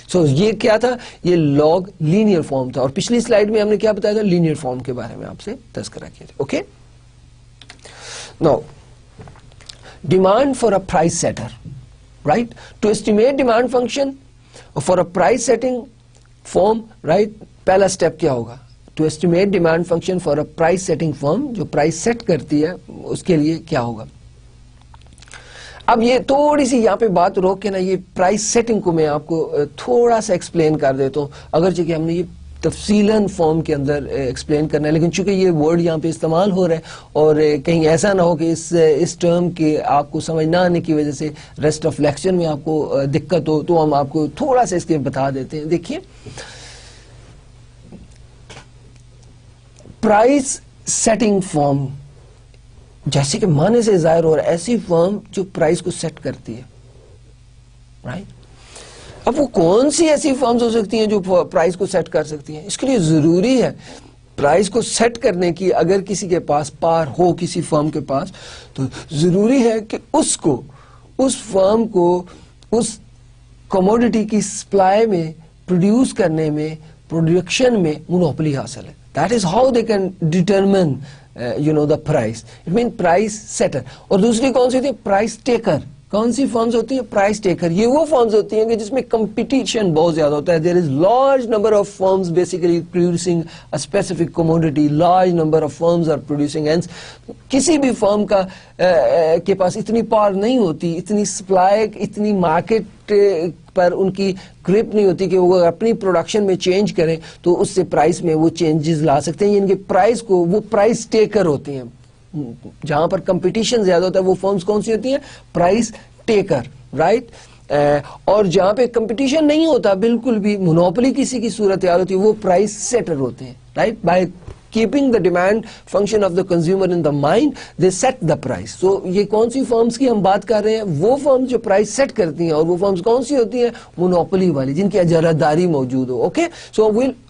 سو یہ کیا تھا, یہ لاگ لینئر فارم تھا, اور پچھلی سلائیڈ میں ہم نے کیا بتایا تھا, لینئر فارم کے بارے میں آپ سے تذکرہ کیا تھا, okay. Now demand for a price seater, right, to estimate demand function for a price setting firm, right, پہلا سٹیپ کیا ہوگا, to estimate demand function for a price setting firm, جو پرائس سیٹ کرتی ہے اس کے لیے کیا ہوگا. اب یہ تھوڑی سی یہاں پہ بات روک کے نا, یہ پرائس سیٹنگ کو میں آپ کو تھوڑا سا ایکسپلین کر دیتا ہوں, اگرچہ کہ ہم نے یہ تفصیلاً فارم کے اندر ایکسپلین کرنا ہے, لیکن چونکہ یہ ورڈ یہاں پہ استعمال ہو رہا ہے اور کہیں ایسا نہ ہو کہ اس ٹرم کے آپ کو سمجھ نہ آنے کی وجہ سے ریسٹ آف لیکچر میں آپ کو دقت ہو, تو ہم آپ کو تھوڑا سا اس کے بتا دیتے ہیں. دیکھیے, پرائس سیٹنگ فارم جیسے کہ معنی سے ظاہر ہو رہا ہے, ایسی فرم جو پرائس کو سیٹ کرتی ہے, رائٹ. اب وہ کون سی ایسی فرمز ہو سکتی ہیں جو پرائز کو سیٹ کر سکتی ہیں؟ اس کے لیے ضروری ہے پرائز کو سیٹ کرنے کی اگر کسی کے پاس پار ہو کسی فرم کے پاس تو ضروری ہے کہ اس فرم کو اس کموڈٹی کی سپلائی میں پروڈیوس کرنے میں پروڈکشن میں مونوپلی حاصل ہے. That is how they can determine the price. It means price setter. اور دوسری کون سی ہوتی ہے؟ Price taker. کون سی فرمز ہوتی ہیں؟ Price taker. یہ وہ فرمز ہوتی ہیں کہ جس میں کمپٹیشن بہت زیادہ ہوتا ہے. There is large number of firms basically producing a specific commodity. Large number of firms are producing. Hence کسی بھی فرم کے پاس اتنی پاور نہیں ہوتی, اتنی سپلائی, اتنی مارکیٹ پر ان کی گرپ نہیں ہوتی کہ وہ اپنی پروڈکشن میں چینج کریں تو اس سے پرائس میں وہ چینجز لا سکتے ہیں. ان کے پرائز کو وہ پرائز ٹیکر ہوتے ہیں. جہاں پر کمپٹیشن زیادہ ہوتا ہے وہ فرمز کون سی ہوتی ہیں؟ Price taker, right. اور جہاں پہ کمپٹیشن نہیں ہوتا بالکل بھی, مونوپلی کسی کی صورتحال ہوتی ہے, وہ پرائز سیٹر ہوتے ہیں, right. By keeping the demand function of the consumer in the mind, they set the price. So یہ کون سی فرمز کی ہم بات کر رہے ہیں؟ وہ فرمز جو پرائس سیٹ کرتی ہیں, اور وہ فرمز کون سی ہوتی ہیں؟ مونوپلی والی, جن کی اجارہ موجود ہو. اوکے, سو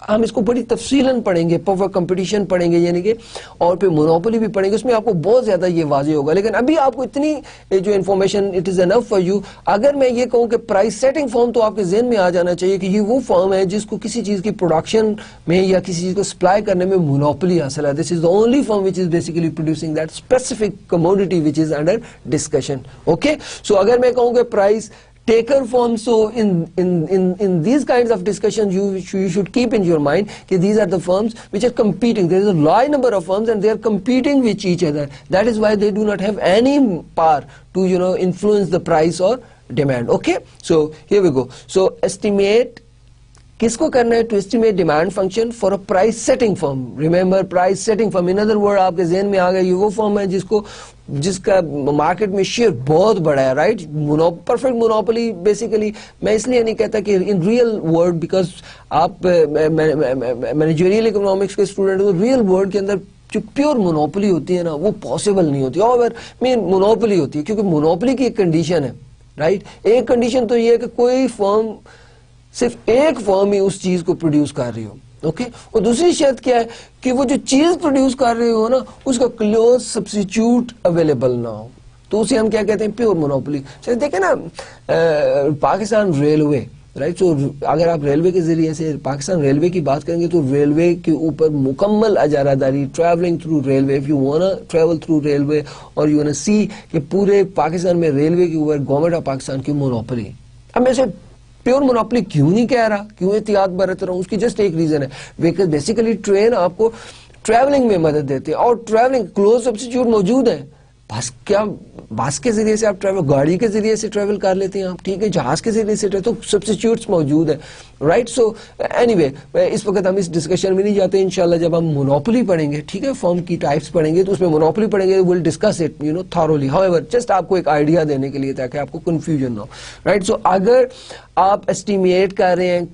ہم اس کو بڑی تفصیلاً پڑھیں گے, پاور کمپٹیشن پڑھیں گے یعنی کہ, اور پھر مونوپلی بھی پڑھیں گے. اس میں آپ کو بہت زیادہ یہ واضح ہوگا, لیکن ابھی آپ کو اتنی جو information it is enough for you. اگر میں یہ کہوں کہ پرائس سیٹنگ فرم, تو آپ کے ذہن میں آ جانا چاہیے کہ یہ وہ فرم ہے جس کو کسی چیز کی پروڈکشن میں یا کسی چیز کو سپلائی کرنے میں مونوپلی حاصل ہے. This is the only firm which is basically producing that specific commodity which is under discussion. Okay, so اگر میں کہوں کہ price taker firm, so in these kinds of discussions you should keep in your mind that these are the firms which are competing. There is a large number of firms and they are competing with each other. That is why they do not have any power to influence the price or demand. Okay, so here we go. So estimate کس کو کرنا ہے؟ To estimate demand function for a price setting firm. Remember price setting firm, in other word آپ کے ذہن میں آ گیا یہ وہ فرم ہے جس کا مارکیٹ میں شیئر بہت بڑا ہے, رائٹ. پرفیکٹ مونوپلی بیسیکلی میں اس لیے نہیں کہتا کہ ان ریئل ورلڈ, بیکاز آپ مینیجریل اکنامکس کے اسٹوڈنٹ ہو, ریئل ورلڈ کے اندر جو پیور مونوپلی ہوتی ہے نا وہ پاسبل نہیں ہوتی. اور مین مونوپلی ہوتی ہے کیونکہ مونوپلی کی ایک کنڈیشن ہے, رائٹ. ایک کنڈیشن تو یہ ہے کہ کوئی فرم, صرف ایک فرم ہی اس چیز کو پروڈیوس کر رہی ہو. اوکے, اور دوسری شرط کیا ہے کہ وہ جو چیز پروڈیوس کر رہی ہو نا اس کا کلوز سبسٹیچیوٹ اویلیبل نہ ہو, تو اسے ہم کیا کہتے ہیں؟ Pure monopoly. دیکھیں نا پاکستان ریلوے, رائٹ. سو اگر آپ ریلوے کے ذریعے سے پاکستان ریلوے کی بات کریں گے تو ریلوے کے اوپر مکمل اجارہ داری, travelling through railway. If you wanna travel through railway اور یو واننا سی کہ پورے پاکستان میں ریلوے کے اوپر گورنمنٹ آف پاکستان کی مونوپلی. اب میں سے پیور مونوپلی کیوں نہیں کہہ رہا, کیوں احتیاط برت رہا ہوں؟ اس کی جسٹ ایک ریزن ہے, بیکاز بیسیکلی ٹرین آپ کو ٹریولنگ میں مدد دیتے ہیں, اور ٹریولنگ کلوز سبسٹیچیوٹ موجود ہے. بس کے ذریعے سے آپ ٹریول, گاڑی کے ذریعے سے ٹریول کر لیتے ہیں آپ, ٹھیک ہے, جہاز کے ذریعے سے, تو سبسٹیچیوٹس موجود ہیں, رائٹ. سو اینی وے اس وقت ہم اس ڈسکشن میں نہیں جاتے. انشاءاللہ جب ہم مونوپلی پڑھیں گے, ٹھیک ہے, فرم کی ٹائپس پڑھیں گے تو اس میں مونوپلی پڑھیں گے, will discuss it thoroughly. However just آپ کو ایک آئیڈیا دینے کے لیے تاکہ آپ کو کنفیوژن نہ ہو, رائٹ. سو اگر آپ ایسٹیمیٹ کر رہے ہیں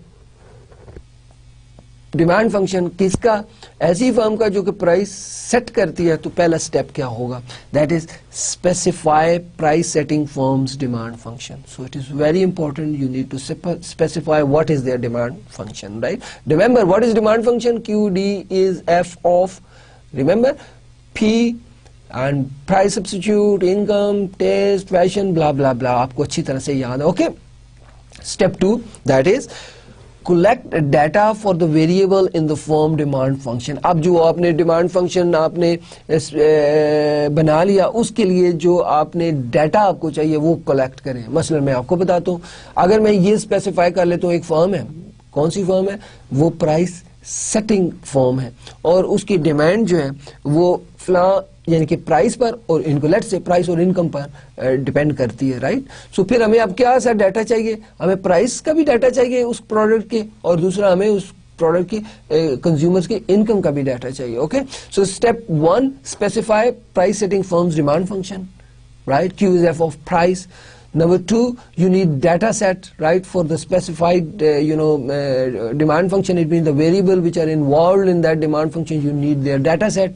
ڈیمانڈ فنکشن کس کا؟ ایسی فرم کا جو کہ پرائس سیٹ کرتی ہے, تو پہلا سٹیپ کیا ہوگا؟ That is specify price setting firms demand function. So it is very important, you need to specify what is their demand function, right. Remember what is demand function? Q D is F of, remember, P and price substitute, income, taste, fashion, blah blah بلا. آپ کو اچھی طرح سے یاد ہے. Okay, step 2 that is collect data for the variable in the firm demand function. اب جو آپ نے ڈیمانڈ فنکشن آپ نے بنا لیا, اس کے لیے جو آپ نے ڈیٹا آپ کو چاہیے وہ کلیکٹ کریں. مثلا میں آپ کو بتاتا ہوں, اگر میں یہ اسپیسیفائی کر لیتا ہوں ایک فرم ہے, کون سی فرم ہے؟ وہ پرائس سیٹنگ فرم ہے, اور اس کی ڈیمانڈ جو ہے وہ فلاں یعنی کہ پرائس پر اور انکولیٹ سے پرائس اور انکم پر ڈیپینڈ کرتی ہے, رائٹ. سو پھر ہمیں اب کیا سا ڈیٹا چاہیے؟ ہمیں پرائس کا بھی ڈیٹا چاہیے اس پروڈکٹ کے, اور دوسرا ہمیں اس پروڈکٹ کی کنزیومرز کی انکم کا بھی ڈیٹا چاہیے. Okay, so step 1 specify price setting firms demand function, right. Q is F of price. Number 2, you need data set, right, for the specified demand function. It means the variable which are involved in that demand function, you need their data set.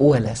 OLS,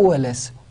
OLS,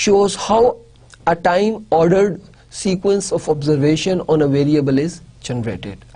shows how a time ordered sequence of observation on a variable is generated.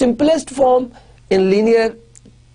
simplest form in linear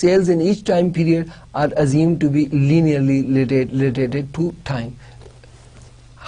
sales in each time period are assumed to be linearly related to time.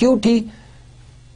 QT,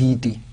BT.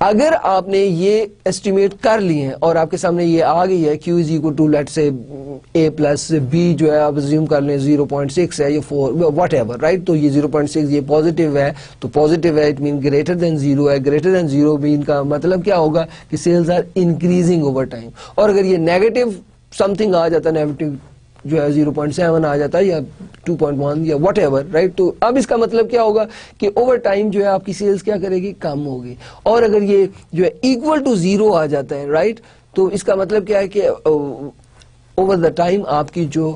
اگر آپ نے یہ ایسٹیمیٹ کر لی ہیں اور آپ کے سامنے یہ آ گئی ہے Q is equal to let say A plus B جو ہے آپ زیوم کر لیں 0.6 ہے یا 4 واٹ ایور رائٹ, تو یہ 0.6 یہ پازیٹیو ہے تو پازیٹیو ہے اٹ مین گریٹر دین 0 ہے, گریٹر دین 0 مین کا مطلب کیا ہوگا کہ sales are increasing over time. اور اگر یہ نیگیٹو سم تھنگ آ جاتا ہے, نیگیٹو جو ہے 0.7 آ جاتا ہے یا 2.1 یا واٹ ایور رائٹ, تو اب اس کا مطلب کیا ہوگا کہ اوور ٹائم جو ہے آپ کی سیلز کیا کرے گی, کم ہوگی. اور اگر یہ جو ہے ایکول ٹو 0 آ جاتا ہے رائٹ, تو اس کا مطلب کیا ہے کہ اوور دا ٹائم آپ کی جو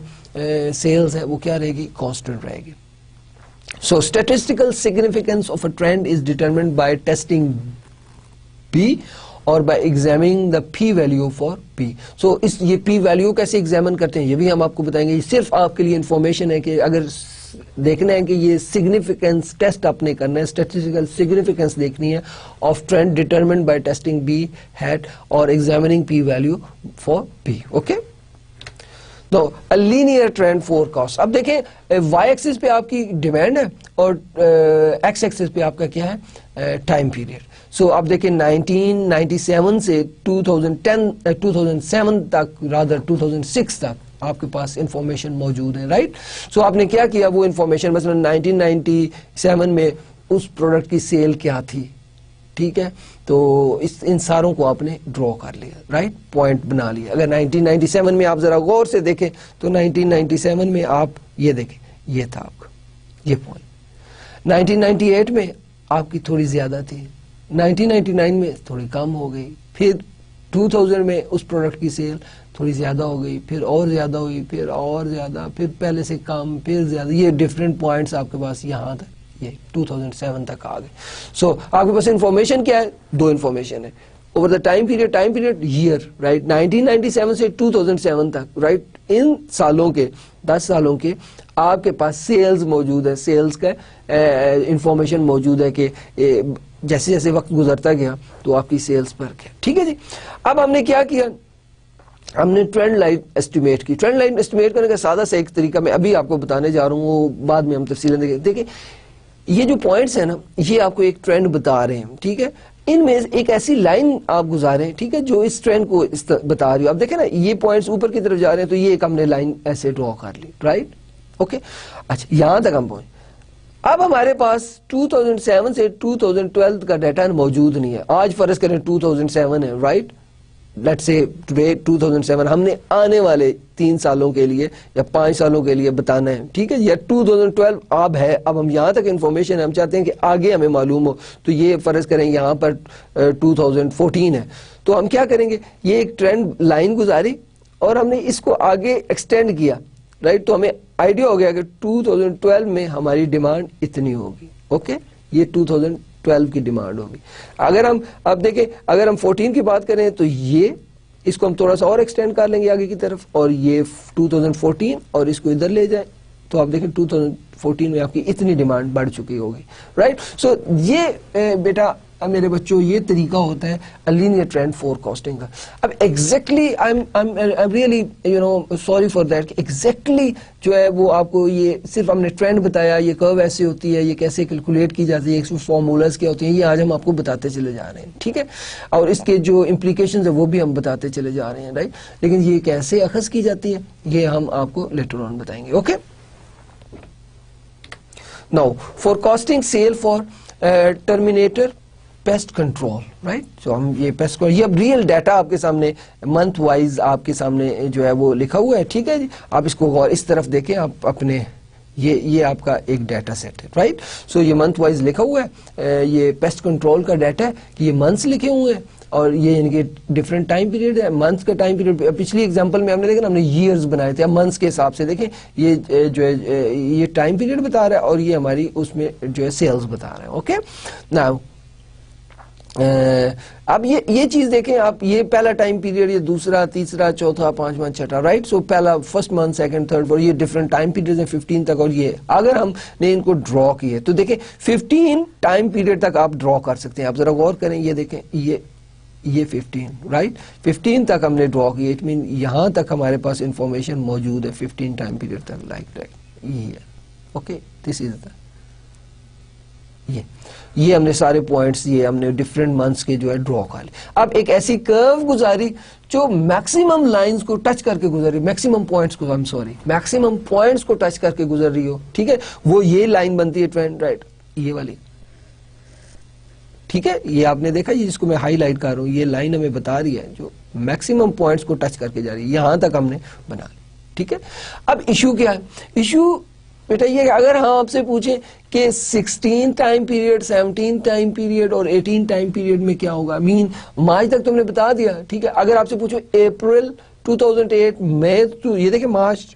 سیلز ہے وہ کیا رہے گی, کانسٹنٹ رہے گی. So statistical significance of a trend is determined by testing b or by examining the p value for p. So یہ پی ویلیو کیسے ایگزامن کرتے ہیں یہ بھی ہم آپ کو بتائیں گے. یہ صرف آپ کے لیے انفارمیشن ہے کہ اگر دیکھنا ہے کہ یہ سگنیفیکینس ٹیسٹ آپ نے کرنا ہے, اسٹیٹسٹیکل سگنیفیکینس دیکھنی ہے of trend determined by testing B hat اور examining P value for P. Okay, تو لینئر ٹرینڈ فورکاسٹ. اب دیکھیں وائی ایکسس پہ آپ کی ڈیمانڈ ہے اور ایکس ایکسس پہ آپ کا کیا ہے, ٹائم پیریڈ. سو آپ دیکھیں 1997 سے 2007 تک رادر 2006 تک آپ کے پاس انفارمیشن موجود ہے رائٹ. سو آپ نے کیا کیا, وہ انفارمیشن مثلا 1997 میں اس پروڈکٹ کی سیل کیا تھی, ٹھیک ہے, تو ان ساروں کو آپ نے ڈرا کر لیا رائٹ, پوائنٹ بنا لیا. اگر 1997 میں آپ ذرا غور سے دیکھیں تو 1997 میں آپ یہ دیکھیں یہ تھا آپ کا یہ پوائنٹ. 1998 میں آپ کی تھوڑی زیادہ تھی, 1999 میں تھوڑی کم ہو گئی, پھر 2000 میں اس پروڈکٹ کی سیل تھوڑی زیادہ ہو گئی, پھر اور زیادہ ہوئی, پھر اور زیادہ, پھر پہلے سے کم, پھر زیادہ. یہ ڈفرینٹ پوائنٹس آپ کے پاس یہاں تک یہ 2007 تک آ گئے. سو آپ کے پاس انفارمیشن کیا ہے, دو انفارمیشن ہے over the time period year right, 1997 سے 2007 تک رائٹ, ان سالوں کے 10 سالوں کے آپ کے پاس سیلز موجود ہے, سیلز کا انفارمیشن موجود ہے کہ جیسے جیسے وقت گزرتا گیا تو آپ کی سیلز پر کیا. ٹھیک ہے جی. اب ہم نے کیا کیا, ہم نے ٹرینڈ لائن ایسٹیمیٹ کی. ٹرینڈ لائن ایسٹیمیٹ کرنے کا سادہ سا ایک طریقہ میں ابھی آپ کو بتانے جا رہا ہوں, وہ بعد میں ہم تفصیلیں دیکھیں. یہ جو پوائنٹس ہیں نا یہ آپ کو ایک ٹرینڈ بتا رہے ہیں, ٹھیک ہے, ان میں ایک ایسی لائن آپ گزاریں, ٹھیک ہے, جو اس ٹرینڈ کو بتا رہی ہو. اب دیکھیں نا یہ پوائنٹس اوپر کی طرف جا رہے ہیں تو یہ ایک ہم نے لائن ایسے ڈرا کر لی رائٹ. اوکے, اچھا یہاں تک ہم پہنچے. اب ہمارے پاس 2007 سے 2012 کا ڈیٹا موجود نہیں ہے. آج فرض کریں 2007 ہے رائٹ, لیٹ سے ٹوڈے 2007, ہم نے آنے والے 3 سالوں کے لیے یا 5 سالوں کے لیے بتانا ہے, ٹھیک ہے, یا 2012 اب ہے, اب ہم یہاں تک انفارمیشن ہم چاہتے ہیں کہ آگے ہمیں معلوم ہو. تو یہ فرض کریں یہاں پر 2014 ہے, تو ہم کیا کریں گے, یہ ایک ٹرینڈ لائن گزاری اور ہم نے اس کو آگے ایکسٹینڈ کیا رائٹ, تو ہمیں آئیڈیا ہو گیا کہ 2012 میں ہماری ڈیمانڈ اتنی ہوگی. اوکے, یہ 2012 کی ڈیمانڈ ہوگی. اگر ہم اب دیکھیں اگر ہم 14 کی بات کریں تو یہ اس کو ہم تھوڑا سا اور ایکسٹینڈ کر لیں گے آگے کی طرف, اور یہ 2014 اور اس کو ادھر لے جائیں تو آپ دیکھیں 2014 میں آپ کی اتنی ڈیمانڈ بڑھ چکی ہوگی رائٹ. سو یہ بیٹا میرے بچوں یہ طریقہ ہوتا ہے لینئر ٹرینڈ فورکاسٹنگ کا. اب exactly really sorry for that, exactly جو ہے وہ آپ کو یہ صرف ہم نے ٹرینڈ بتایا, یہ کرو ایسے ہوتی ہے, یہ کیسے کیلکولیٹ کی جاتی ہے, اس میں فارمولاز کیا ہوتے ہیں, یہ آج ہم آپ کو بتاتے چلے جا رہے ہیں, ٹھیک ہے, اور اس کے جو امپلیکیشنز ہیں وہ بھی ہم بتاتے چلے جا رہے ہیں رائٹ. لیکن یہ کیسے اخذ کی جاتی ہے یہ ہم آپ کو لیٹر آن بتائیں گے. Okay, now forecasting sale for terminator pest control right. So ہم یہ پیسٹ کو یہ اب ریئل ڈیٹا آپ کے سامنے منتھ وائز آپ کے سامنے جو ہے وہ لکھا ہوا ہے, ٹھیک ہے جی. آپ اس کو غور اس طرف دیکھیں, آپ اپنے یہ آپ کا ایک ڈیٹا سیٹ ہے رائٹ. سو یہ منتھ وائز لکھا ہوا ہے, یہ پیسٹ کنٹرول کا ڈیٹا ہے کہ یہ منتھس لکھے ہوئے ہیں اور یہ یعنی کہ ڈفرینٹ ٹائم پیریڈ ہے. منتھ کا ٹائم پیریڈ پچھلی ایگزامپل میں ہم نے دیکھا ہم نے ایئرز بنائے تھے, اب منتھس کے حساب سے دیکھیں یہ جو ہے یہ ٹائم پیریڈ بتا رہا ہے اور یہ ہماری اس میں جو ہے سیلز بتا رہا ہے. اوکے, ناؤ اب یہ چیز دیکھیں آپ, یہ پہلا ٹائم پیریڈ, یہ دوسرا, تیسرا, چوتھا, پانچواں, چھٹا رائٹ. سو پہلا first month, second, third, fourth, یہ ڈفرنٹ ٹائم پیریڈ ہیں 15 تک. اور یہ اگر ہم نے ان کو ڈرا کیے تو دیکھیں 15 ٹائم پیریڈ تک آپ ڈرا کر سکتے ہیں. آپ ذرا غور کریں, یہ دیکھیں یہ 15 رائٹ, 15 تک ہم نے ڈرا کیے, اٹ مین یہاں تک ہمارے پاس انفارمیشن موجود ہے 15 ٹائم پیریڈ تک لائک یہ. اوکے, دس از یہ یہ ہم نے سارے پوائنٹس یہ ہم نے ڈفرینٹ منتھس کے جو ہے ڈرا کر لی. اب ایک ایسی کرو گزاری جو میکسیمم لائنز کو ٹچ کر کے گزر رہی, میکسیمم پوائنٹس کو, میکسیمم پوائنٹس کو ٹچ کر کے گزر رہی ہو, ٹھیک ہے, وہ یہ لائن بنتی ہے ٹرینڈ, رائٹ, یہ والی, ٹھیک ہے, یہ آپ نے دیکھا, یہ جس کو میں ہائی لائٹ کر رہا ہوں, یہ لائن ہمیں بتا رہی ہے جو میکسیمم پوائنٹس کو ٹچ کر کے جا رہی ہے, یہاں تک ہم نے بنا لی, ٹھیک ہے. اب ایشو کیا ہے, ایشو بیٹا یہ کہ اگر ہم آپ سے پوچھیں کہ 16 ٹائم پیریڈ, 17 ٹائم پیریڈ اور 18 ٹائم پیریڈ میں کیا ہوگا, مین مارچ تک تم نے بتا دیا, ٹھیک ہے. اگر آپ سے پوچھو اپریل 2008 میں, تو یہ دیکھیں مارچ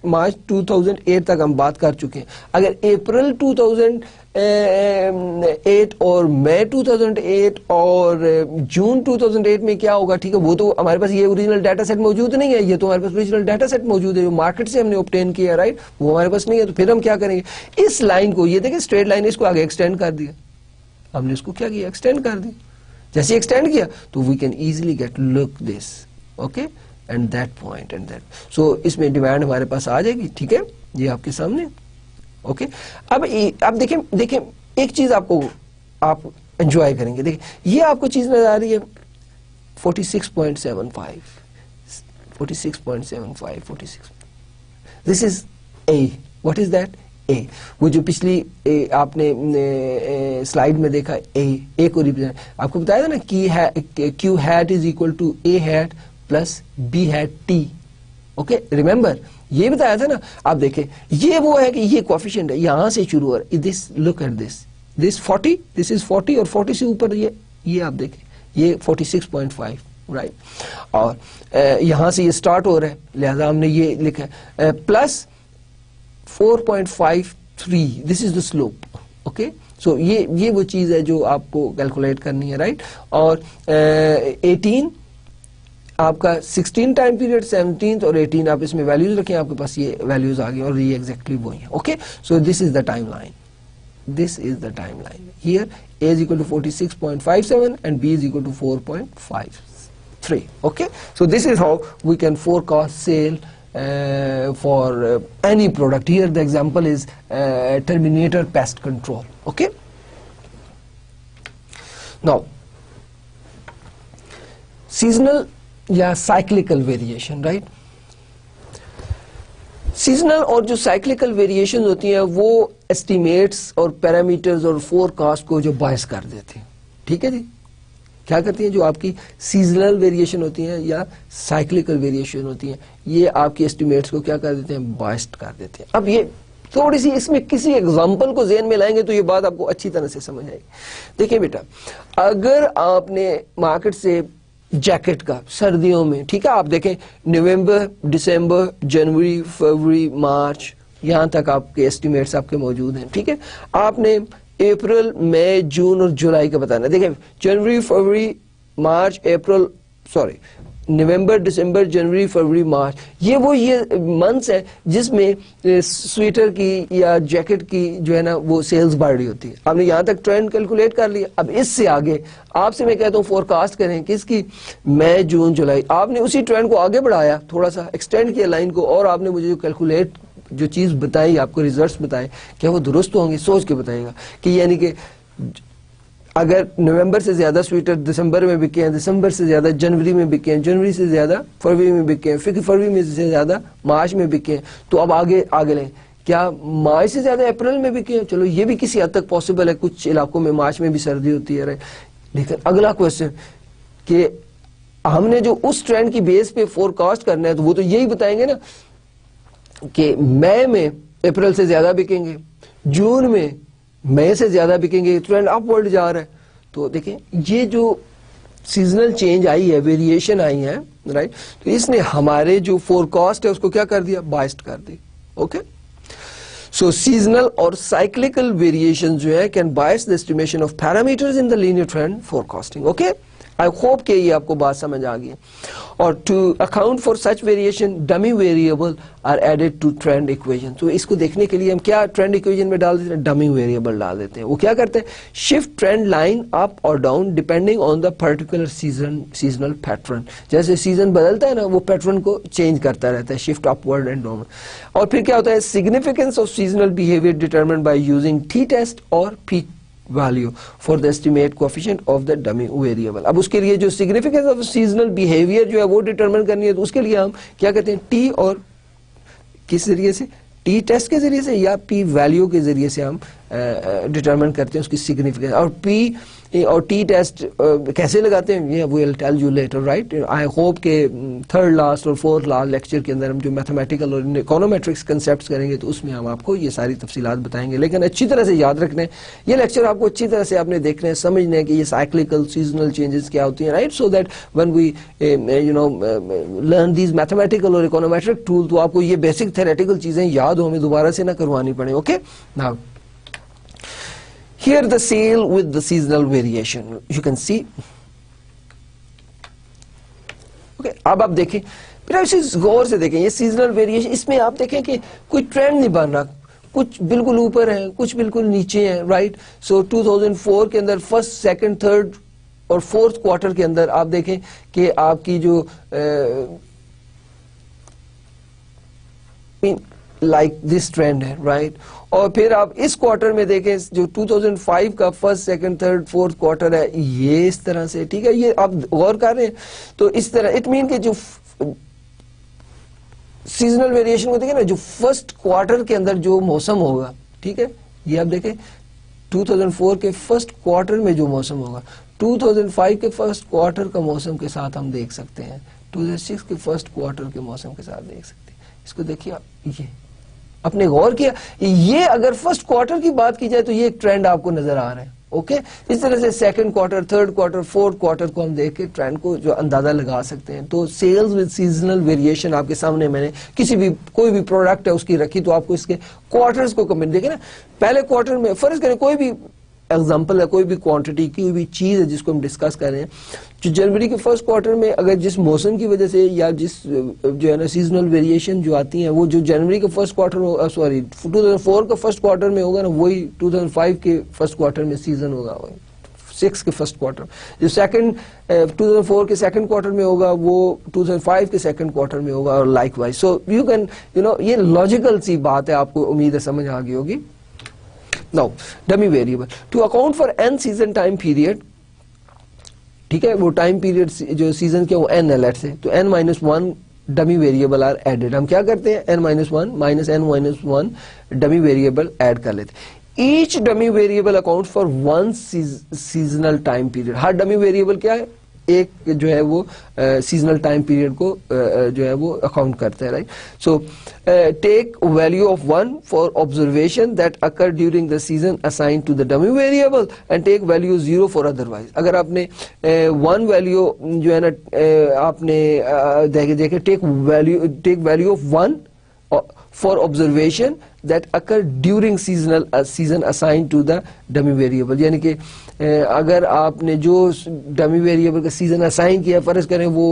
2008 تک ہم بات کر چکے ہیں, اگر اپریل 2008 اور مئی 2008 اور جون 2008 میں کیا ہوگا, ٹھیک ہے, وہ تو ہمارے پاس یہ اوریجنل ڈیٹا سیٹ موجود نہیں ہے, یہ تو ہمارے پاس اوریجنل ڈیٹا سیٹ موجود ہے جو مارکیٹ سے ہم نے اوبٹین کیا ہے, رائٹ, وہ ہمارے پاس نہیں ہے. تو پھر ہم کیا کریں گے, اس لائن کو, یہ دیکھیں اسٹریٹ لائن, اس کو آگے ایکسٹینڈ کر دیا, ہم نے اس کو کیا کیا, ایکسٹینڈ کر دیا. جیسے ایکسٹینڈ کیا تو we can easily get look this, okay, and that point and that. So اس میں ڈیمانڈ ہمارے پاس آ جائے گی, ٹھیک ہے, یہ آپ کے سامنے, اوکے. اب دیکھیں ایک چیز آپ کو آپ انجوائے کریں گے, دیکھیں یہ آپ کو چیز نظر آ رہی ہے 46.75, 46.75, دس از اے, واٹ از دیٹ, اے, وہ جو پچھلی آپ نے سلائیڈ میں دیکھا اے کو ریپرزینٹ, آپ کو بتایا تھا نا q hat is equal to a hat plus b hat t, okay, remember یہ بتایا تھا نا. آپ دیکھیں یہ وہ ہے کہ یہ کوفیشنٹ ہے, یہاں سے شروع ہو رہا ہے, دس, لک ایٹ دس 40, دس از 40 اور 40 سے اوپر یہ آپ دیکھیں یہ 46.5, رائٹ, اور یہاں سے یہ سٹارٹ ہو رہا ہے, لہذا ہم نے یہ لکھا ہے plus 4.53, this is the slope, okay. So یہ وہ چیز ہے جو آپ کو کیلکولیٹ کرنی ہے, رائٹ. اور 18 آپ کا 16 ٹائم پیریڈ, 17 اور 18 آپ اس میں ویلیوز رکھیں, آپ کے پاس یہ ویلیوز آ گئی اور یہ ایگزیکٹلی وہی ہیں, okay. So this is the time line, this is the timeline. Here A is equal to 46.57 and B is equal to 4.53, okay. So this is how we can forecast sale for any product. Here the example is Terminator pest control, okay. Now seasonal یا cyclical variation, right. سیزنل اور جو سائیکلیکل ویریشن ہوتی ہیں وہ ایسٹیمیٹس اور پیرامیٹرز اور فور کاسٹ کو جو باعث کر دیتے ہیں, ٹھیک ہے جی. کیا کرتی ہیں, جو آپ کی سیزنل ویریشن ہوتی ہیں یا سائیکلیکل ویریشن ہوتی ہیں, یہ آپ کی ایسٹیمیٹس کو کیا کر دیتے ہیں, باعث کر دیتے ہیں. اب یہ تھوڑی سی اس میں کسی ایگزامپل کو ذہن میں لائیں گے تو یہ بات آپ کو اچھی طرح سے سمجھ آئے گی. دیکھیں بیٹا, اگر آپ نے مارکیٹ سے جیکٹ کا سردیوں میں, ٹھیک ہے, آپ دیکھیں نومبر, دسمبر, جنوری, فروری, مارچ, یہاں تک آپ کے ایسٹیمیٹس آپ کے موجود ہیں, ٹھیک ہے. آپ نے اپریل, مئی, جون اور جولائی کا بتانا. دیکھیں جنوری, فروری, مارچ, اپریل, نومبر, دسمبر, جنوری, فروری, مارچ, یہ منتھس ہیں جس میں سویٹر کی یا جیکٹ کی جو ہے نا وہ سیلز بڑھ رہی ہوتی ہے. آپ نے یہاں تک ٹرینڈ کیلکولیٹ کر لیا. اب اس سے آگے آپ سے میں کہتا ہوں فور کاسٹ کریں کس کی, مئی, جون, جولائی. آپ نے اسی ٹرینڈ کو آگے بڑھایا, تھوڑا سا ایکسٹینڈ کیا لائن کو, اور آپ نے مجھے جو کیلکولیٹ جو چیز بتائی, آپ کو ریزلٹس بتائے, کیا وہ درست ہوں گے, سوچ کے بتائے گا کہ یعنی کہ اگر نومبر سے زیادہ سویٹر دسمبر میں بکے ہیں, دسمبر سے زیادہ جنوری میں بکے ہیں, جنوری سے زیادہ فروری میں بکے ہیں, پھر فروری میں سے زیادہ مارچ میں بکے ہیں, تو اب آگے لیں, کیا مارچ سے زیادہ اپریل میں بکے ہیں؟ چلو یہ بھی کسی حد تک پاسبل ہے, کچھ علاقوں میں مارچ میں بھی سردی ہوتی ہے. لیکن اگلا کوشچن کہ ہم نے جو اس ٹرینڈ کی بیس پہ فور کاسٹ کرنا ہے تو وہ تو یہی بتائیں گے نا کہ مئی میں اپریل سے زیادہ بکیں گے, جون میں مئی سے زیادہ بکیں گے, ٹرینڈ اپ ورڈ جا رہا ہے. تو دیکھیں یہ جو سیزنل چینج آئی ہے, ویریشن آئی ہے, رائٹ, تو اس نے ہمارے جو فور کاسٹ ہے اس کو کیا کر دیا, بائسڈ کر دی, اوکے. سو سیزنل اور سائیکلیکل ویریشن جو ہے can bias the estimation of parameters in the linear trend forecasting, okay. I hope کہ یہ آپ کو بات سمجھ آ گئی. اور to account for such variation dummy variable are added to trend equation. تو اس کو دیکھنے کے لیے ہم کیا ٹرینڈ اکویژن میں ڈال دیتے ہیں, ڈمی ویریبل ڈال دیتے ہیں. وہ کیا کرتے ہیں, شفٹ ٹرینڈ لائن اپ اور down depending on the particular seasonal pattern. جیسے سیزن بدلتا ہے نا, وہ پیٹرن کو چینج کرتا رہتا ہے, shift up word and down. اور پھر کیا ہوتا ہے, significance of seasonal behaviour determined by using T test اور value for the estimate coefficient of the dummy variable. اب اس کے لیے جو significance of seasonal behavior جو ہے وہ determine کرنی ہے, تو اس کے لیے ہم کیا کہتے ہیں, T اور کس ذریعے سے, T ٹیسٹ کے ذریعے سے یا P ویلیو کے ذریعے سے ہم ڈٹرمن کرتے ہیں اس کی سگنیفیکینس. اور P اور T ٹیسٹ کیسے لگاتے ہیں یہ we'll tell you later, right. I hope کہ تھرڈ لاسٹ اور فورتھ لاسٹ لیکچر کے اندر ہم جو میتھمیٹیکل اور اکونومیٹرکس کنسیپٹس کریں گے تو اس میں ہم آپ کو یہ ساری تفصیلات بتائیں گے. لیکن اچھی طرح سے یاد رکھنا ہے, یہ لیکچر آپ کو اچھی طرح سے آپ نے دیکھنا ہے, سمجھنا ہے کہ یہ سائیکلیکل سیزنل چینجز کیا ہوتی ہیں, right. So that when we learn these mathematical اور econometric tool تو آپ کو یہ بیسک تھیوریٹیکل چیزیں یاد ہو, ہمیں دوبارہ سے نہ کروانی پڑے. Okay, now here the sale with the seasonal variation you can see. okay, اب آپ دیکھیں, پھر اسے غور سے دیکھیں, یہ سیزنل ویریشن, اس میں آپ دیکھیں کہ کوئی ٹرینڈ نہیں بن رہا, کچھ بالکل اوپر ہیں, کچھ بالکل نیچے ہیں, رائٹ. سو 2004 کے اندر فرسٹ, سیکنڈ, تھرڈ اور فورتھ کوارٹر کے اندر آپ دیکھیں کہ آپ کی جو لائک دس ٹرینڈ ہے, رائٹ. اور پھر آپ اس کوارٹر میں دیکھیں جو 2005 کا first, second, third, fourth quarter ہے, یہ اس طرح سے, ٹھیک ہے, یہ آپ غور کر رہے ہیں تو اس طرح اٹ مین کہ جو سیزنل ویریشن کو دیکھیں نا, جو فرسٹ کوارٹر کے اندر جو موسم ہوگا, ٹھیک ہے, یہ آپ دیکھیں 2004 کے فرسٹ کوارٹر میں جو موسم ہوگا 2005 کے فرسٹ کوارٹر کا موسم کے ساتھ ہم دیکھ سکتے ہیں, 2006 کے فرسٹ کوارٹر کے موسم کے ساتھ دیکھ سکتے ہیں. اس کو دیکھیے آپ, یہ اپنے غور کیا, یہ اگر فرسٹ کوارٹر کی بات کی جائے تو یہ ایک ٹرینڈ آپ کو نظر آ رہا ہے. اوکے, اس طرح سے second quarter, third quarter, fourth quarter کو ہم دیکھ کے ٹرینڈ کو جو اندازہ لگا سکتے ہیں. تو سیلز ود سیزنل ویریشن آپ کے سامنے میں نے کسی بھی کوئی بھی پروڈکٹ ہے اس کی رکھی, تو آپ کو اس کے کوارٹرز کو کمپیئر دیکھیں نا. پہلے کوارٹر میں فرض کریں کوئی بھی ایگزامپل ہے, کوئی بھی کوانٹٹی, کوئی بھی چیز ہے جس کو ہم ڈسکس کر رہے ہیں, جو جنوری کے فرسٹ کوارٹر میں اگر جس موسم کی وجہ سے یا جس جو ہے نا سیزنل ویریشن جو آتی ہیں وہ جو جنوری کے فرسٹ کوارٹر سوری 2004 کا فرسٹ کوارٹر میں ہوگا نا, وہی 2005 کے فرسٹ کوارٹر میں سیزن ہوگا, 6 کے فرسٹ کوارٹر. جو سیکنڈ 2004 کے سیکنڈ کوارٹر میں ہوگا وہ 2005 کے سیکنڈ کوارٹر میں ہوگا, اور like wise. So you can یہ لاجیکل سی بات ہے, آپ کو امید ہے سمجھ آ گئی ہوگی. Now, dummy variable to account for n season time period, ٹھیک ہے, وہ ٹائم پیریڈ جو سیزن کے وہ n ہے لیٹ سے, تو n-1 dummy variable are added. ہم کیا کرتے ہیں, n-1 minus n-1 dummy variable add کر لیتے ہیں. Each dummy variable accounts for one seasonal time period. Hare dummy variable کیا ہے, ایک جو ہے وہ سیزنل ٹائم پیریڈ کو جو ہے وہ اکاؤنٹ کرتا ہے, right. So take value of 1 for observation that occur during the season assign to the dummy variable and take value 0 for otherwise. اگر آپ نے 1 ویلیو جو ہے نا آپ نے دیکھے ٹیک value of 1 for observation that occur during season assigned to the dummy variable. یعنی کہ اگر آپ نے جو ڈمی ویریبل کا سیزن اسائن کیا, فرض کریں وہ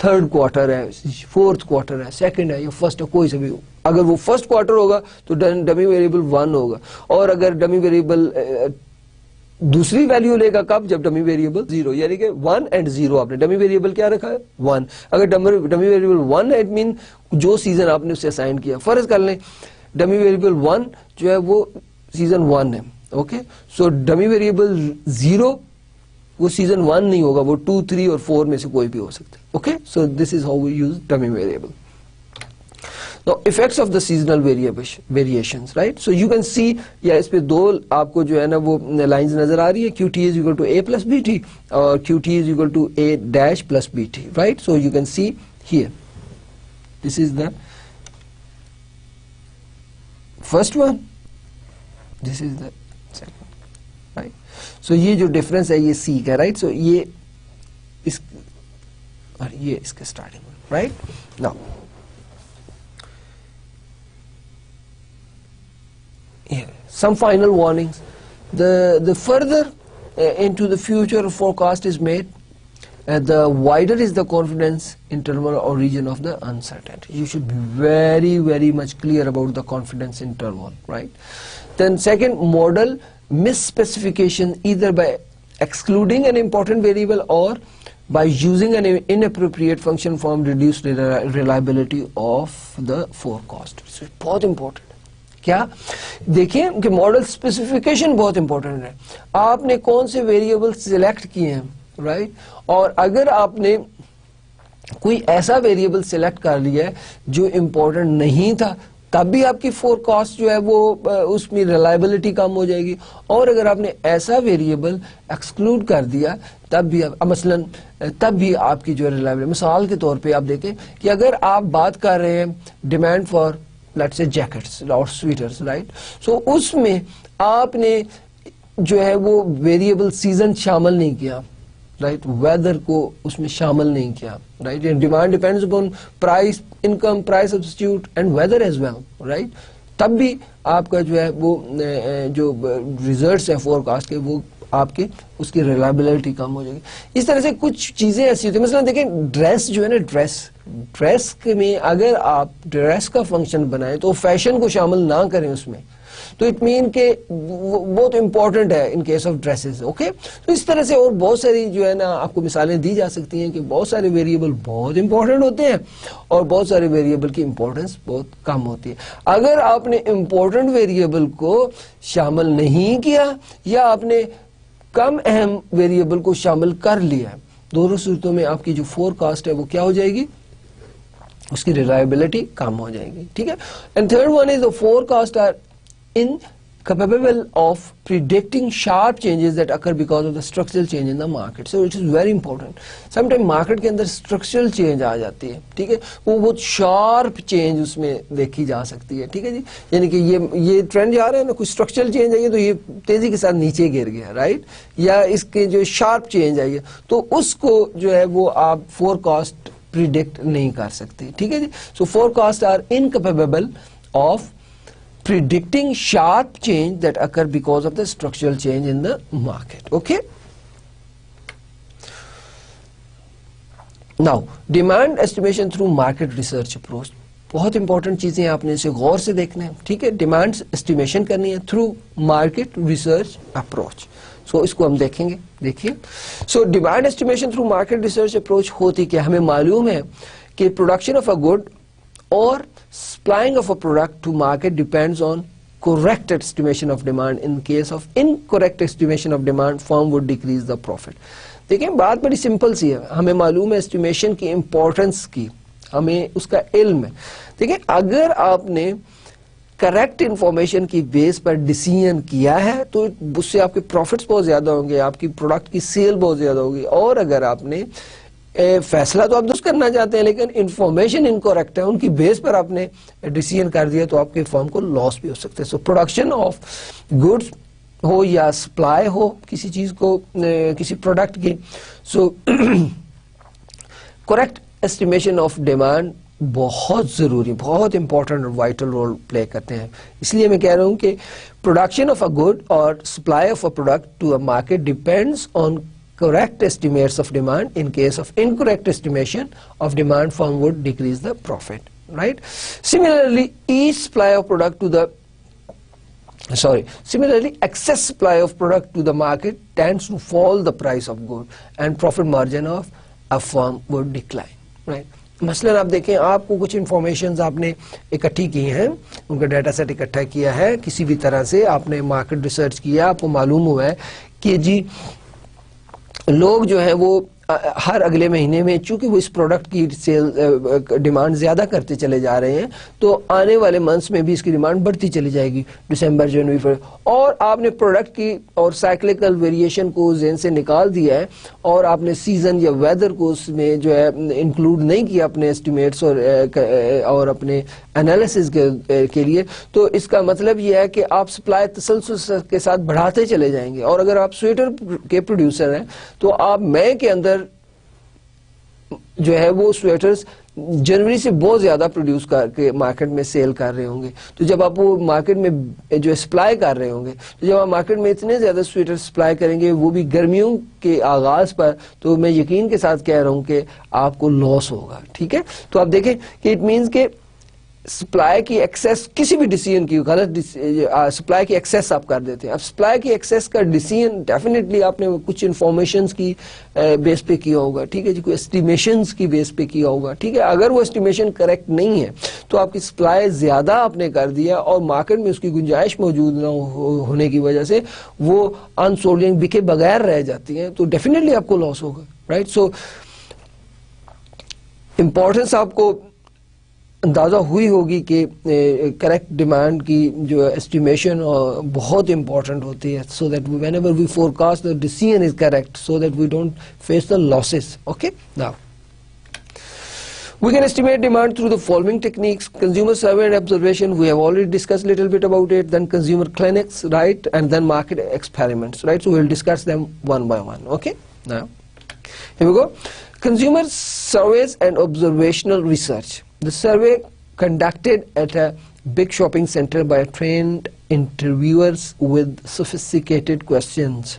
تھرڈ کوارٹر ہے, فورتھ کوارٹر ہے, سیکنڈ ہے یا فرسٹ ہے, کوئی سے بھی ہو, اگر وہ فرسٹ کوارٹر ہوگا تو ڈمی ویریبل 1 ہوگا, اور اگر ڈمی ویریبل دوسری ویلیو لے گا کب, جب ڈمی ویریبل 0, یعنی کہ 1 and 0 آپ نے ڈمی ویریبل کیا رکھا ہے 1. اگر ڈمی ویریبل 1 ہے, اٹ مین جو سیزن آپ نے اسے اسائن کیا, فرض کر لیں ڈمی ویریبل 1 جو ہے وہ سیزن 1 ہے. اوکے, سو ڈمی ویریبل 0 وہ سیزن 1 نہیں ہوگا, وہ 2, 3 اور 4 میں سے کوئی بھی ہو سکتا ہے. Okay, so this is how we use dummy variable. Now, effects of the seasonal variations, right? So you can see, یا اس پہ دو آپ کو جو ہے نا وہ لائنز نظر آ رہی ہے, QT is equal to A plus BT اور QT is equal to A dash plus BT, right? So you can see here, this is the first one, this is the second, right? So یہ جو ڈفرنس ہے یہ C کا, right? So یہ اس اور یہ اس کا starting, right? Now some final warnings. The further into the future forecast is made, the wider is the confidence interval or region of the uncertainty. You should be very, very much clear about the confidence interval, right? Then second, model misspecification either by excluding an important variable or by using an inappropriate function form reduce reliability of the forecast. So بہت important کیا دیکھیں کہ ماڈل اسپیسیفیکیشن بہت امپورٹنٹ ہے. آپ نے کون سے ویریبل سلیکٹ کیے ہیں, رائٹ, اور اگر آپ نے کوئی ایسا ویریبل سلیکٹ کر لیا ہے جو امپورٹنٹ نہیں تھا, تب بھی آپ کی فور کاسٹ جو ہے وہ اس میں ریلائبلٹی کم ہو جائے گی. اور اگر آپ نے ایسا ویریبل ایکسکلوڈ کر دیا تب بھی مثلا تب بھی آپ کی جو ریلائبلٹی, مثال کے طور پہ آپ دیکھیں کہ اگر آپ بات کر رہے ہیں demand for let's say jackets اور سویٹرز, رائٹ, سو اس میں آپ نے جو ہے وہ ویریبل سیزن شامل نہیں کیا, رائٹ, ویدر کو اس میں شامل نہیں کیا, right. Demand depends upon price, income, price substitute and weather as well, right. تب بھی آپ کا جو ہے وہ جو ریزلٹس ہیں فور کاسٹ کے وہ آپ کی اس کی ریلائبلٹی کم ہو جائے گی. اس طرح سے کچھ چیزیں ایسی ہوتی ہیں, مثلا دیکھیں ڈریس جو ہے نا, ڈریس میں اگر آپ ڈریس کا فنکشن بنائیں تو فیشن کو شامل نہ کریں اس میں, تو اٹ مین کہ بہت امپورٹنٹ ہے ان کیس آف ڈریسز. اوکے, تو اس طرح سے اور بہت ساری جو ہے نا آپ کو مثالیں دی جا سکتی ہیں کہ بہت سارے ویریبل بہت امپورٹنٹ ہوتے ہیں اور بہت سارے ویریبل کی امپورٹنس بہت کم ہوتی ہے. اگر آپ نے امپورٹنٹ ویریبل کو شامل نہیں کیا یا آپ نے کم اہم ویریبل کو شامل کر لیا, دونوں صورتوں میں آپ کی جو فور کاسٹ ہے وہ کیا ہو جائے گی, اس کی ریلائبلٹی کم ہو جائے گی. ٹھیک ہے. And third one is the forecast are incapable of predicting sharp changes that occur because of the structural change in the market. So it is very important. Sometimes market کے اندر structural change آ جاتی ہے, ٹھیک ہے, وہ بہت sharp change اس میں دیکھی جا سکتی ہے. ٹھیک ہے جی, یعنی کہ یہ ٹرینڈ جا رہا ہے نا, کوئی structural change آئی ہے تو یہ تیزی کے ساتھ نیچے گر گیا, رائٹ, یا اس کے جو sharp change آئی ہے تو اس کو جو ہے وہ آپ forecast predict نہیں کر سکتے. ٹھیک ہے جی. So forecasts are incapable of predicting sharp change that occur because of the structural change in the market. Okay. Now demand estimation through market research approach, بہت امپورٹنٹ چیزیں آپ نے اسے غور سے دیکھنا ہے. ٹھیک ہے, ڈیمانڈ اسٹیمیشن کرنی ہے through market research approach. So اس کو ہم دیکھیں گے. دیکھیے, so demand estimation through market research approach ہوتی کہ ہمیں معلوم ہے کہ production of a good or supplying of a product to market depends on correct estimation of demand. In case of incorrect estimation of demand, firm would decrease the profit. دیکھیں بات بڑی سمپل سی ہے, ہمیں معلوم ہے estimation کی امپورٹنس کی, ہمیں اس کا علم ہے. دیکھیں اگر آپ نے کریکٹ انفارمیشن کی بیس پر ڈیسیژن کیا ہے تو اس سے آپ کے پروفٹس بہت زیادہ ہوں گے, آپ کی پروڈکٹ کی سیل بہت زیادہ ہوگی. اور اگر آپ نے فیصلہ تو آپ درست کرنا چاہتے ہیں لیکن انفارمیشن انکوریکٹ ہے, ان کی بیس پر آپ نے ڈیسیژن کر دیا تو آپ کے فرم کو لاس بھی ہو سکتے ہیں. سو پروڈکشن آف گڈس ہو یا سپلائی ہو کسی چیز کو, کسی پروڈکٹ کی, سو کریکٹ ایسٹیمیشن آف ڈیمانڈ بہت ضروری, بہت امپورٹنٹ اور وائٹل رول پلے کرتے ہیں. اس لیے میں کہہ رہا ہوں کہ پروڈکشن آف اے گڈ اور supply of a product to a market depends on correct estimates of demand. In case of incorrect estimation of demand, firm would decrease the profit, right? Similarly excess supply of product to the market tends to fall the price of good and profit margin of a firm would decline, right? مثلاً آپ دیکھیں, آپ کو کچھ انفارمیشنز آپ نے اکٹھی کی ہیں, ان کا ڈیٹا سیٹ اکٹھا کیا ہے, کسی بھی طرح سے آپ نے مارکیٹ ریسرچ کیا, آپ کو معلوم ہوا ہے کہ جی لوگ جو ہے وہ ہر اگلے مہینے میں چونکہ وہ اس پروڈکٹ کی سیل ڈیمانڈ زیادہ کرتے چلے جا رہے ہیں تو آنے والے منتھس میں بھی اس کی ڈیمانڈ بڑھتی چلی جائے گی, دسمبر, جنوری, فروری, اور آپ نے پروڈکٹ کی اور سائیکلیکل ویریشن کو ذہن سے نکال دیا ہے اور آپ نے سیزن یا ویدر کو اس میں جو ہے انکلوڈ نہیں کیا اپنے ایسٹیمیٹس اور اپنے انالیسز کے لیے, تو اس کا مطلب یہ ہے کہ آپ سپلائی تسلسل کے ساتھ بڑھاتے چلے جائیں گے. اور اگر آپ سویٹر کے پروڈیوسر ہیں تو آپ مئی کے اندر جو ہے وہ سویٹرز جنوری سے بہت زیادہ پروڈیوس کر کے مارکیٹ میں سیل کر رہے ہوں گے. تو جب آپ وہ مارکیٹ میں جو سپلائی کر رہے ہوں گے, تو جب آپ مارکیٹ میں اتنے زیادہ سویٹر سپلائی کریں گے وہ بھی گرمیوں کے آغاز پر, تو میں یقین کے ساتھ کہہ رہا ہوں کہ آپ کو لاس ہوگا. ٹھیک ہے, تو آپ دیکھیں کہ اٹ مینز کہ سپلائی کی ایکسیس کسی بھی ڈیسیژن کی غلط سپلائی کی ایکسیس آپ کر دیتے ہیں. اب سپلائی کی ایکسیس کا ڈیسیژن ڈیفینیٹلی آپ نے کچھ انفارمیشنز کی بیس پہ کیا ہوگا, ٹھیک ہے جی, کوئی اسٹیمیشنز کی بیس پہ کیا ہوگا, ٹھیک ہے. اگر وہ اسٹیمیشن کریکٹ نہیں ہے تو آپ کی سپلائی زیادہ آپ نے کر دیا اور مارکیٹ میں اس کی گنجائش موجود نہ ہونے کی وجہ سے وہ انسولڈ یعنی بکے بغیر رہ جاتی ہیں, تو ڈیفینیٹلی آپ کو لاس ہوگا, رائٹ. سو امپورٹنس آپ کو اندازہ ہوئی ہوگی کہ کریکٹ ڈیمانڈ کی جو ایسٹیمیشن بہت امپورٹنٹ ہوتی ہے, so that whenever we forecast the decision is correct, so that we don't face the losses. Okay, now we can estimate demand through the following techniques: consumer survey and observation, we have already discussed a little bit about it, then consumer clinics, right, and then market experiments, right. So we'll discuss them one by one. Okay, now here we go. Consumer surveys and observational research. The survey conducted at a big shopping center by trained interviewers with sophisticated questions,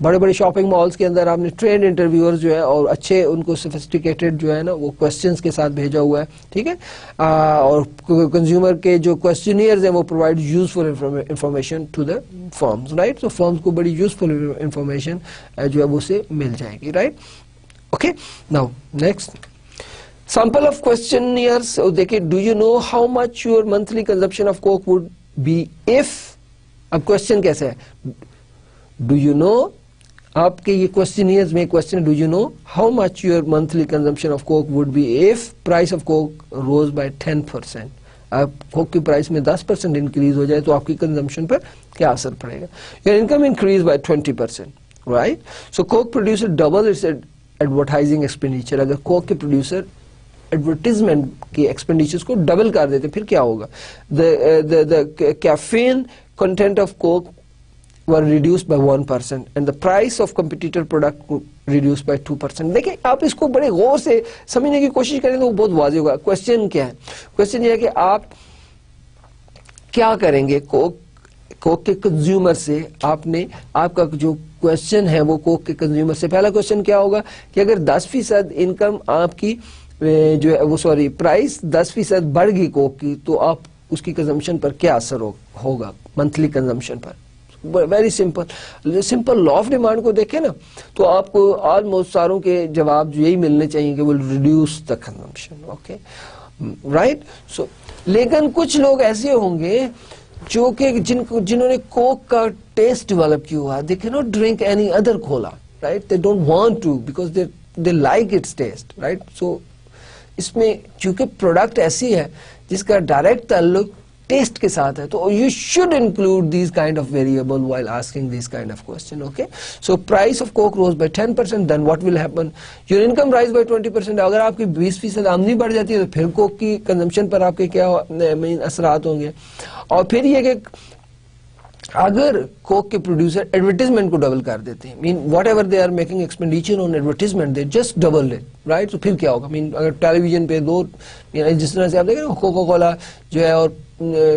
بڑے بڑے شاپنگ مالز کے اندر آپ نے ٹرینڈ انٹرویور جو ہے اور اچھے ان کو سوفسٹیکیٹڈ جو ہے نا وہ کوسچنز کے ساتھ بھیجا ہوا ہے, ٹھیک ہے. اور کنزیومر کے جو کوسچنیئرز ہیں وہ provide useful information to the firms, right. تو فرمز کو بڑی یوزفل انفارمیشن جو ہے وہ سے مل جائے گی, right. Okay, now next sample of questionnaires. دیکھیں, do you know how much your monthly consumption of coke would be if. اب کوشچن کیسے ہے, do you know, آپ کے یہ کوسچنیئرز میں question, do you know how much your monthly consumption of coke would be if price of coke rose by 10%. آپ کوک کی پرائس میں 10% انکریز ہو جائے تو آپ کی کنزمپشن پر کیا اثر پڑے گا. Your income increase by 20%, right. So coke producer double its advertising expenditure. اگر کوک کے پروڈیوسر ایڈورٹیزمنٹ کے ایکسپینڈیچرز کو ڈبل کر دیتے پھر کیا ہوگا. the caffeine content of coke were reduced by 1% and the price of competitor product reduced by 2%. دیکھیں, آپ اس کو بڑے غور سے سمجھنے کی کوشش کریں تو وہ بہت واضح ہوگا. کوشچن کیا ہے؟ کوشچن یہ ہے کہ آپ کیا کریں گے کوک کے کنزیومر سے. آپ کا جو کوشچن ہے وہ کوک کے کنزیومر سے, پہلا کوشچن کیا ہوگا کہ اگر 10% انکم آپ کی جو ہے وہ پرائس 10% بڑھ گئی کوک کی تو آپ اس کی کنزمپشن پر کیا اثر ہوگا monthly consumption per. Very simple law of demand کو دیکھیں نا تو آپ کو آلموسٹ ساروں کے جواب یہی ملنے چاہیے کہ will reduce the consumption. Okay, right. So لیکن کچھ لوگ ایسے ہوں گے جو کہ جنہوں نے کوک کا ٹیسٹ ڈیولپ کیا ہوا, they can not drink any other cola, right. They don't want to because they like its taste, right. So اس میں چونکہ پروڈکٹ ایسی ہے جس کا ڈائریکٹ تعلق ٹیسٹ کے ساتھ ہے تو you should include these kind of variable while asking these kind of question. Okay, so price of coke rose by 10%, then what will happen, your income rise by 20%. اگر آپ کی 20% آمدنی بڑھ جاتی ہے تو پھر کوک کی کنزمپشن پر آپ کے کیا اثرات ہوں گے. اور پھر یہ کہ اگر کوک کے پروڈیوسر ایڈورٹیزمنٹ کو ڈبل کر دیتے ہیں, mean whatever they are making expenditure on advertisement they just double it, right. تو پھر کیا ہوگا, مین اگر ٹیلی ویژن پہ جس طرح سے آپ دیکھیں کوکا کولا جو ہے اور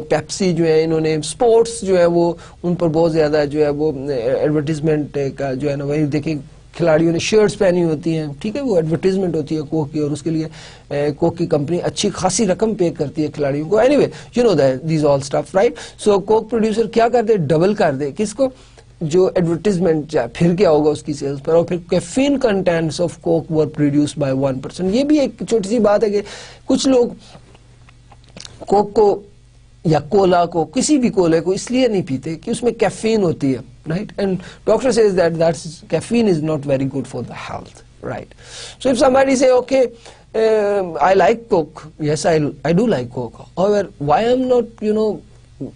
پیپسی جو ہے انہوں نے اسپورٹس جو ہے وہ ان پر بہت زیادہ جو ہے وہ ایڈورٹیزمنٹ کا جو ہے نا وہی دیکھیں کھلاڑیوں نے شرٹس پہنی ہوتی ہیں, ٹھیک ہے, وہ ایڈورٹیزمنٹ ہوتی ہے کوک کی اور اس کے لیے کوک کی کمپنی اچھی خاصی رقم پے کرتی ہے کھلاڑیوں کو. Anyway you know these all stuff, right. So coke producer کیا کر دے, ڈبل کر دے کس کو, جو ایڈورٹیزمنٹ چاہے, پھر کیا ہوگا اس کی سیلز پر. اور پھر caffeine contents of coke were produce by 1%. یہ بھی ایک چھوٹی سی بات ہے کہ کچھ لوگ کوک کو یا کولا کو, کسی بھی کولے کو اس لیے نہیں پیتے کہ اس میں کیفین ہوتی ہے, right, and doctor says that caffeine is not very good for the health, right. So if somebody say okay, I like Coke, yes I do like Coke, however why I'm not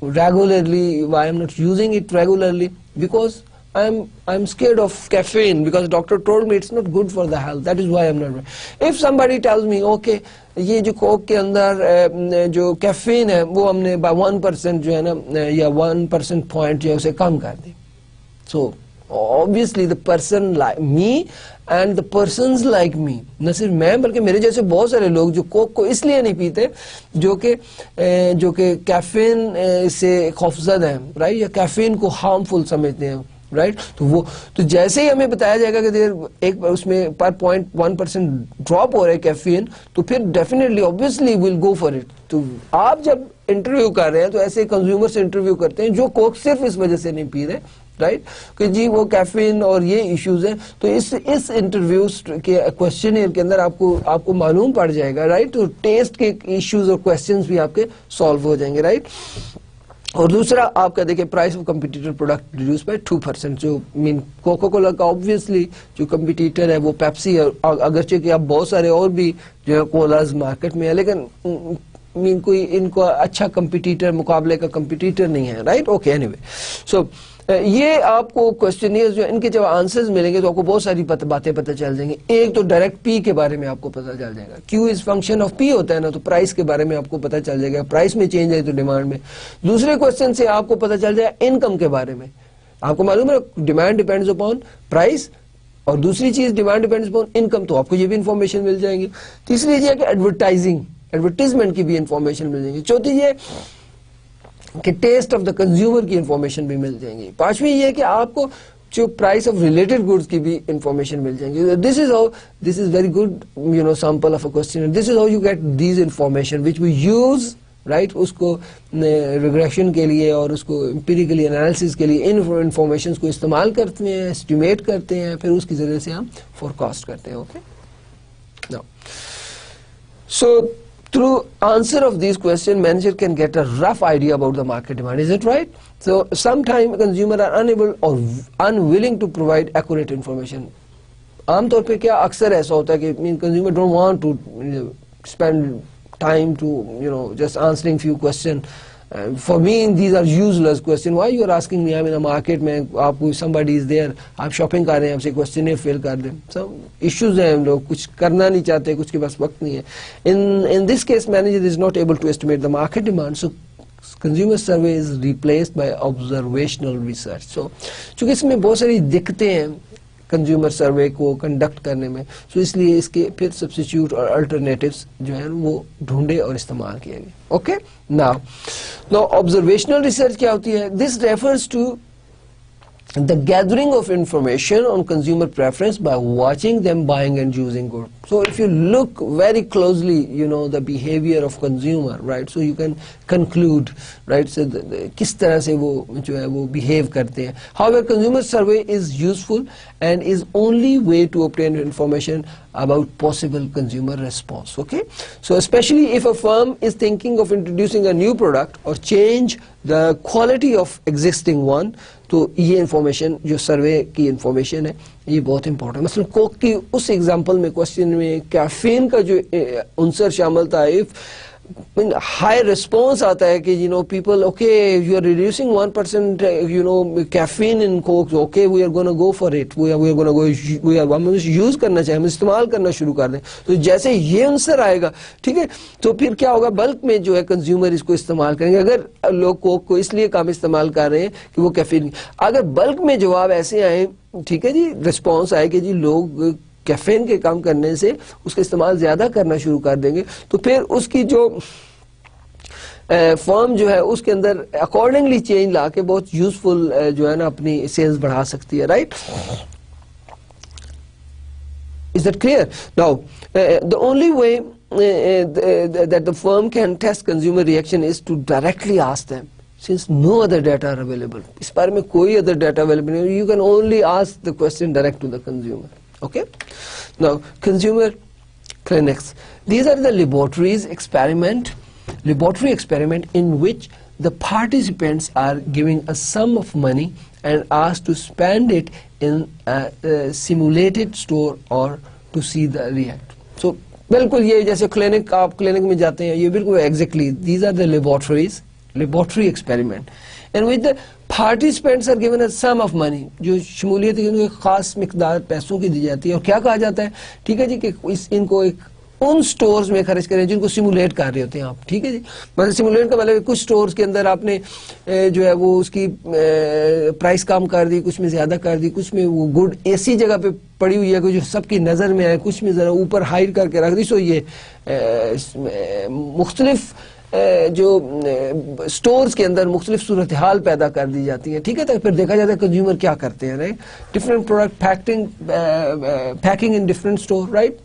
regularly, why I'm not using it regularly, because I'm scared of caffeine because doctor told me it's not good for the health, that is why I'm not. If somebody tells me okay یہ جو کوک کے اندر جو کیفین ہے وہ ہم نے 1% جو ہے نا یا 1% پوائنٹ جو ہے اسے کم کر دی, so obviously the person like me and the persons like me, نہ صرف میں بلکہ میرے جیسے بہت سارے لوگ جو کوک کو اس لیے نہیں پیتے جو کہ کیفین سے خوفزدہ ہیں, رائٹ, یا کیفین کو ہارمفل سمجھتے ہیں, رائٹ. تو جیسے ہی ہمیں بتایا جائے گا کہ ایک اس میں پر 0.1% ڈراپ ہو رہا ہے کیفین, تو پھر definitely obviously we'll go for it. تو آپ جب انٹرویو کر رہے ہیں تو ایسے کنزیومر سے انٹرویو کرتے ہیں جو کوک صرف اس وجہ سے نہیں پی رہے, رائٹ, کہ جی وہ کیفین اور یہ ایشوز ہیں. تو اس انٹرویو کے کوشچنئر کے اندر آپ کو معلوم پڑ جائے گا, رائٹ. تو ٹیسٹ کے ایشوز اور کوشچنز بھی آپ کے سالو ہو جائیں گے, رائٹ. اور دوسرا آپ کا دیکھیں price of competitor product reduce by 2%. جو مین کوکو کولا کا obviously جو کمپیٹیٹر ہے وہ پیپسی ہے, اگرچہ کہ اب بہت سارے اور بھی جو ہے کولاز مارکیٹ میں ہے, لیکن مین کوئی ان کو اچھا کمپیٹیٹر, مقابلے کا کمپیٹیٹر نہیں ہے, رائٹ. اوکے, اینی وے, سو یہ آپ کو کوشچنئر جو ان کے جب آنسرز ملیں گے تو آپ کو بہت ساری باتیں پتہ چل جائیں گی. ایک تو ڈائریکٹ پی کے بارے میں آپ کو پتہ چل جائے گا, کیو از فنکشن آف پی ہوتا ہے نا, تو پرائس کے بارے میں آپ کو پتہ چل جائے گا, پرائس میں چینج ہے تو ڈیمانڈ میں. دوسرے کوشچن سے آپ کو پتہ چل جائے گا انکم کے بارے میں. آپ کو معلوم ہے ڈیمانڈ ڈیپینڈز اپون پرائس, اور دوسری چیز ڈیمانڈ ڈیپینڈز اپون انکم, تو آپ کو یہ بھی انفارمیشن مل جائے گی. تیسری یہ ہے کہ ایڈورٹائزمنٹ کی بھی انفارمیشن مل جائے گی. چوتھی یہ کہ ٹیسٹ آف دا کنزیومر کی انفارمیشن بھی مل جائیں گی. پانچویں یہ کہ آپ کو جو پرائس آف ریلیٹڈ گڈس کی بھی انفارمیشن مل جائیں گی. This is very good sample of a question. This is how you get these information which we use, right, اس کو ریگریشن کے لیے اور اس کو امپیریکلی انالیسس کے لیے ان انفارمیشن کو استعمال کرتے ہیں, اسٹیمیٹ کرتے ہیں, پھر اس کی ذریعے سے ہم فور کاسٹ کرتے ہیں. Okay, now so through answer of these questions, manager can get a rough idea about the market demand. Is it right? So sometimes consumers are unable or unwilling to provide accurate information. عام طور پہ کیا اکثر ایسا ہوتا ہے کہ consumer don't want to spend time to just answering few questions. For me these are useless questions. Why you are asking me? I'm in a market میں آپ کو somebody is there, آپ شاپنگ کر رہے ہیں, آپ سے questionnaire fill کر دیں. Some issues ہیں, ہم لوگ کچھ کرنا نہیں چاہتے, کچھ کے پاس وقت نہیں ہے. In this case manager is not able to estimate the market demand, so consumer survey is replaced by observational research. So چونکہ اس میں بہت ساری دقتیں ہیں کنزیومر سروے کو کنڈکٹ کرنے میں, سو اس لیے اس کے پھر سبسٹیچیوٹ اور الٹرنیٹیوز جو ہیں وہ ڈھونڈے اور استعمال کیے گئے. اوکے, ناؤ آبزرویشنل ریسرچ کیا ہوتی ہے؟ This refers to the gathering of information on consumer preference by watching them buying and using goods. So if you look very closely, the behavior of consumer, right, so you can conclude, right, so kis tarah se wo jo hai wo behave karte hain. However, consumer survey is useful and is only way to obtain information about possible consumer response. Okay, so especially if a firm is thinking of introducing a new product or change the quality of existing one, تو یہ انفارمیشن جو سروے کی انفارمیشن ہے یہ بہت امپورٹنٹ. مثلا کوک کی اس ایگزامپل میں کوشچن میں کیفین کا جو عنصر شامل تھا, ہائی ریسپانس آتا ہے کہ people okay you are reducing 1% caffeine in coke, okay we are gonna go for it, we are gonna go, we are ہم یوز کرنا چاہیں, ہم استعمال کرنا شروع کر دیں. تو جیسے یہ عنصر آئے گا, ٹھیک ہے, تو پھر کیا ہوگا, بلک میں جو ہے کنزیومر اس کو استعمال کریں گے. اگر لوگ کوک کو اس لیے کم استعمال کر رہے ہیں کہ وہ کیفین, اگر بلک میں جواب ایسے آئے, ٹھیک ہے جی, رسپانس آئے کہ جی لوگ کیفین کے کم کرنے سے اس کا استعمال زیادہ کرنا شروع کر دیں گے, تو پھر اس کی جو فرم جو ہے اس کے اندر اکارڈنگلی چینج لا کے بہت یوزفل جو ہے نا اپنی سیلز بڑھا سکتی ہے. Right, is that clear? Now the only way that the firm can test consumer reaction is to directly ask them, since no other data are available. اس بارے میں کوئی other data available نہیں, you can only ask the question direct to the consumer. Okay, now consumer clinics, these are the laboratory experiment in which the participants are giving a sum of money and asked to spend it in a simulated store or to see the react. So بالکل یہ جیسے کلینک, آپ کلینک میں جاتے ہیں, یہ بالکل exactly these are the laboratory experiment in which the participants are given a sum of money. جو شمولیت ہے ان کو ایک خاص مقدار پیسوں کی دی جاتی ہے, اور کیا کہا جاتا ہے, ٹھیک ہے جی, کہ ان کو ایک ان سٹورز میں خرچ کریں جن کو سیمولیٹ کر رہے ہوتے ہیں آپ, ٹھیک ہے جی. مطلب سیمولیٹ کا مطلب کچھ سٹورز کے اندر آپ نے جو ہے وہ اس کی پرائس کم کر دی, کچھ میں زیادہ کر دی, کچھ میں وہ گڈ ایسی جگہ پہ پڑی ہوئی ہے کہ جو سب کی نظر میں آئے, کچھ میں ذرا اوپر ہائڈ کر کے رکھ دی. سو یہ مختلف جو سٹورز کے اندر مختلف صورتحال پیدا کر دی جاتی ہیں, ٹھیک ہے. تو پھر دیکھا جاتا ہے کنزیومر کیا کرتے ہیں, رائٹ. ڈفرینٹ پروڈکٹ پیکنگ ان ڈفرینٹ اسٹور, رائٹ.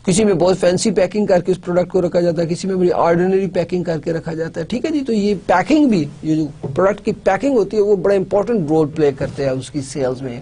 کسی میں بہت فینسی پیکنگ کر کے اس پروڈکٹ کو رکھا جاتا ہے, کسی میں بڑی آرڈینری پیکنگ کر کے رکھا جاتا ہے, ٹھیک ہے جی. تو یہ پیکنگ بھی, یہ جو پروڈکٹ کی پیکنگ ہوتی ہے وہ بڑا امپورٹنٹ رول پلے کرتے ہیں اس کی سیلز میں.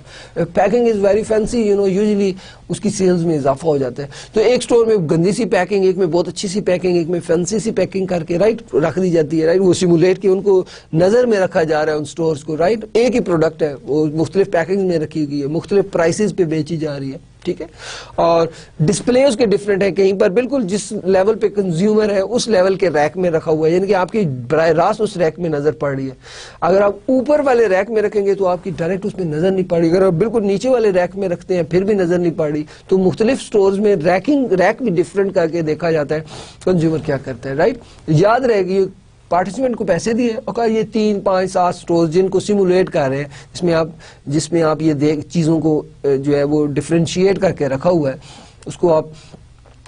Packing is very fancy, usually اس کی سیلز میں اضافہ ہو جاتا ہے. تو ایک سٹور میں گندی سی پیکنگ, ایک میں بہت اچھی سی پیکنگ, ایک میں فینسی سی پیکنگ کر کے, رائٹ, رکھ دی جاتی ہے, رائٹ. وہ سیمولیٹ کی ان کو نظر میں رکھا جا رہا ہے ان سٹورز کو, رائٹ. ایک ہی پروڈکٹ ہے, وہ مختلف پیکنگ میں رکھی گئی ہے, مختلف پرائسز پہ بیچی جا رہی ہے, ٹھیک ہے. اور ڈسپلے اس کے ڈفرینٹ ہے, کہیں پر بالکل جس لیول پہ کنزیومر ہے اس لیول کے ریک میں رکھا ہوا ہے, یعنی کہ آپ کی براہ راست اس ریک میں نظر پڑ رہی ہے. اگر آپ اوپر والے ریک میں رکھیں گے تو آپ کی ڈائریکٹ اس میں نظر نہیں پڑ رہی. اگر آپ بالکل نیچے والے ریک میں رکھتے ہیں پھر بھی نظر نہیں پڑ رہی. تو مختلف سٹورز میں ریک بھی ڈفرینٹ کر کے دیکھا جاتا ہے کنزیومر کیا کرتا ہے, رائٹ. یاد رہے گی پارٹیسپینٹ کو پیسے دیے اور کہا یہ 3 5 7 سٹور جن کو سیمولیٹ کر رہے ہیں, جس میں آپ یہ چیزوں کو جو ہے وہ ڈفرینشیٹ کر کے رکھا ہوا ہے, اس کو آپ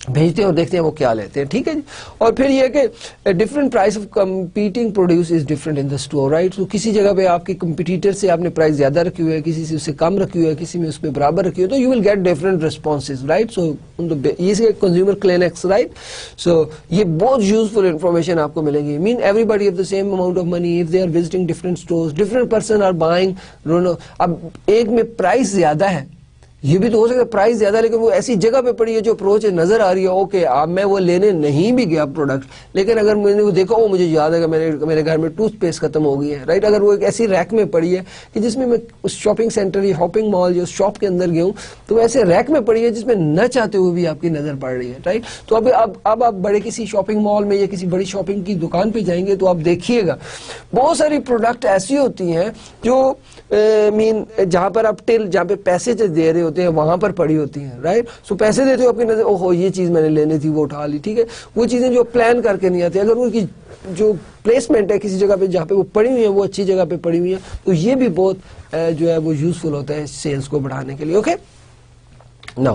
بھیجتے ہیں اور دیکھتے ہیں وہ کیا لیتے ہیں, ٹھیک ہے جی. اور پھر یہ کہ different price of competing produce is different in the store, right. تو کسی جگہ پہ آپ کے کمپیٹیٹر سے آپ نے پرائس زیادہ رکھی ہوئی ہے, کسی سے اس سے کم رکھی ہوئی ہے, کسی میں اس پہ برابر رکھی ہوئی ہے, تو you will get different responses, right. So یہ کنزیومر کلینکس, رائٹ. سو یہ بہت یوزفل انفارمیشن آپ کو ملے گی. Mean everybody have the same amount of money if they are visiting different stores, different person are buying. اب ایک میں پرائس زیادہ ہے, یہ بھی تو ہو سکتا ہے پرائس زیادہ لیکن وہ ایسی جگہ پہ پڑی ہے جو اپروچ نظر آ رہی ہے, اوکے اب میں وہ لینے نہیں بھی گیا پروڈکٹ, لیکن اگر میں نے وہ دیکھا وہ مجھے یاد ہے کہ میرے گھر میں ٹوتھ پیسٹ ختم ہو گئی ہے, رائٹ. اگر وہ ایک ایسی ریک میں پڑی ہے کہ جس میں اس شاپنگ سینٹر یا شاپنگ مال یا اس شاپ کے اندر گیا ہوں, تو ایسے ریک میں پڑی ہے جس میں نہ چاہتے ہوئے بھی آپ کی نظر پڑ رہی ہے, رائٹ. تو اب آپ بڑے کسی شاپنگ مال میں یا کسی بڑی شاپنگ کی دکان پہ جائیں گے تو آپ دیکھیے گا بہت ساری پروڈکٹ ایسی ہوتی ہیں جو جہاں پر آپ جہاں پہ پیسے دے رہے ہوتے ہیں وہاں پر پڑی ہوتی ہیں, رائٹ. سو پیسے دیتے ہو آپ کی نظر, اوہو یہ چیز میں نے لینی تھی وہ اٹھا لی, ٹھیک ہے. وہ چیزیں جو پلان کر کے نہیں آتی, اگر ان کی جو پلیسمنٹ ہے کسی جگہ پہ جہاں پہ وہ پڑی ہوئی ہیں وہ اچھی جگہ پہ پڑی ہوئی ہیں, تو یہ بھی بہت جو ہے وہ یوزفل ہوتا ہے سیلز کو بڑھانے کے لیے. اوکے. Now,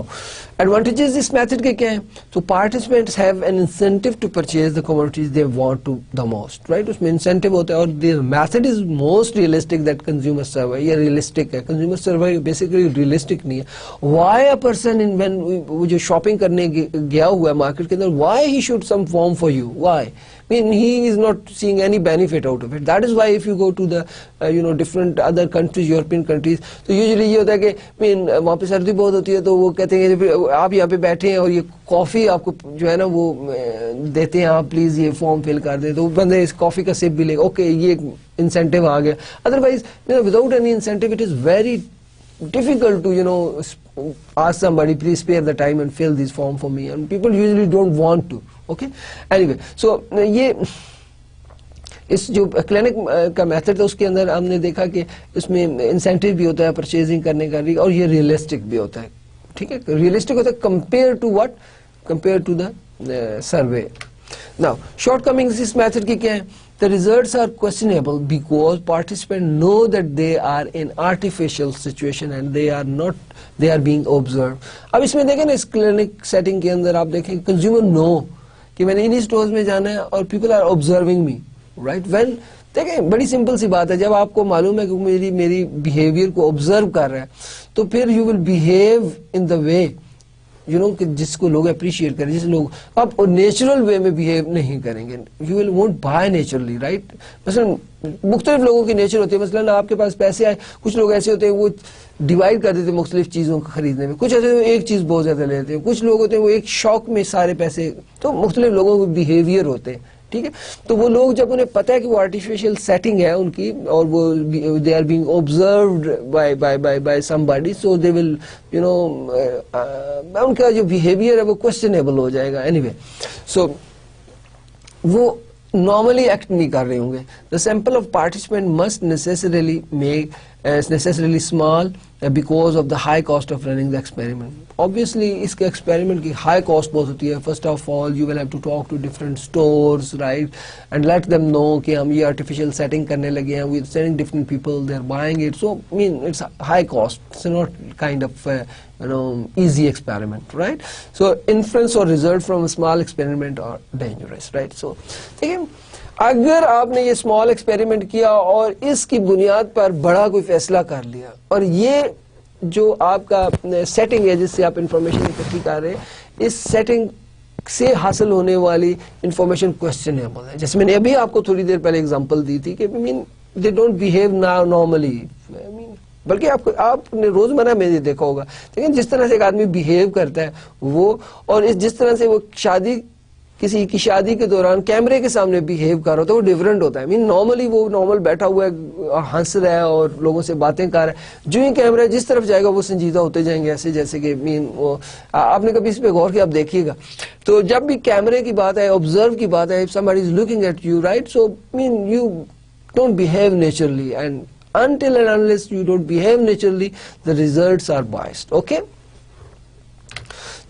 advantages اس میتھڈ کے کیا ہیں؟ تو participants have an incentive to purchase the commodities they want to the most, right. اس میں incentive ہوتا ہے, اور the method is most realistic that consumer survey, یہ realistic ہے. consumer survey basically realistic نہیں ہے. Why a person when وہ جو شاپنگ کرنے گیا ہوا ہے مارکیٹ کے اندر, why he should some form for you, why? I mean, he is not seeing any benefit out of it. That is why if you go to the different other countries, European countries, تو usually یہ ہوتا ہے کہ وہاں پہ سردی بہت ہوتی ہے تو وہ کہتے ہیں کہ آپ یہاں پہ بیٹھے ہیں اور یہ کافی آپ کو جو ہے نا وہ دیتے ہیں, آپ پلیز یہ فارم فل کر دیں, تو بندے اس کافی کا سپ بھی لے گا, اوکے یہ ایک انسینٹیو آ گیا. Otherwise without any incentive it is very difficult to ask somebody please spare the time and fill this form for me, and people usually don't want to. Okay, anyway, so یہ اس جو کلینک کا میتھڈ ہے اس کے اندر ہم نے دیکھا کہ اس میں انسینٹیو بھی ہوتا ہے پرچیزنگ کرنے کا, اور یہ ریئلسٹک بھی ہوتا ہے, ٹھیک ہے. ریئلسٹک ہوتا ہے compare to what, compare to the survey. Now, shortcomings اس میتھڈ کی کیا ہیں؟ The results are questionable because participants know that they are in artificial situation and they are being observed. اب اس میں دیکھیں نا, اس کلینک سیٹنگ کے اندر آپ دیکھیں consumer know کہ میں نے انہی سٹورز میں جانا ہے اور people are observing me, right. Well, دیکھیں بڑی سمپل سی بات ہے, جب آپ کو معلوم ہے کہ میری بیہیویئر کو آبزرو کر رہا ہے تو پھر you will behave in the way کہ جس کو لوگ اپریشیٹ کریں. جس لوگ آپ نیچرل وے میں بیہیو نہیں کریں گے, you will won't by naturally, right. مثلا مختلف لوگوں کی نیچر ہوتی ہے, مثلا آپ کے پاس پیسے آئے, کچھ لوگ ایسے ہوتے ہیں وہ ڈیوائڈ کر دیتے ہیں مختلف چیزوں کو خریدنے میں, کچھ ایسے ایک چیز بہت زیادہ لیتے ہیں, کچھ لوگ ہوتے ہیں وہ ایک شوق میں سارے پیسے, تو مختلف لوگوں کے بیہیویئر ہوتے ہیں, ٹھیک ہے. تو وہ لوگ جب انہیں پتہ ہے کہ وہ آرٹیفیشیل سیٹنگ ہے ان کی اور وہ they are being observed by somebody, so they will ان کا جو بیہیویئر ہے وہ کوسچنیبل ہو جائے گا. اینی وے, سو وہ نارملی ایکٹ نہیں کر رہے ہوں گے. The sample of participant must necessarily make it's necessarily small because of the high cost of running the experiment. Obviously اس کے experiment کی high cost بہت ہوتی ہے. First of all you will have to talk to different stores, right, and let them know کہ ہم یہ artificial setting کرنے لگے ہیں, we're sending different people, they're buying it, so I mean it's high cost, it's not kind of easy experiment, right? So inference or result from a small experiment are dangerous, right? So دیکھیں اگر آپ نے یہ اسمال ایکسپیریمنٹ کیا اور اس کی بنیاد پر بڑا کوئی فیصلہ کر لیا, اور یہ جو آپ کا سیٹنگ ہے جس سے آپ انفارمیشن اکٹھی کر رہے ہیں, اس سیٹنگ سے حاصل ہونے والی انفارمیشن کوسچنیبل ہے. جیسے میں نے ابھی آپ کو تھوڑی دیر پہلے اگزامپل دی تھی کہ دے ڈونٹ بہیو نارملی, بلکہ آپ نے روزمرہ میں یہ دیکھا ہوگا, لیکن جس طرح سے ایک آدمی بہیو کرتا ہے وہ, اور جس طرح سے وہ کسی کی شادی کے دوران کیمرے کے سامنے بہیو کر رہا ہوتا ہے وہ ڈیفرنٹ ہوتا ہے. نارملی وہ نارمل بیٹھا ہوا ہے, ہنس رہا ہے اور لوگوں سے باتیں کر رہا ہے, جو ہی کیمرہ جس طرف جائے گا وہ سنجیدہ ہوتے جائیں گے, ایسے جیسے کہ وہ آپ نے کبھی اس پہ غور کیا, آپ دیکھیے گا تو جب بھی کیمرے کی بات ہے, آبزرو کی بات ہے, somebody is looking at you, right, so you don't behave naturally, and until and unless you don't behave naturally the results are biased. Okay,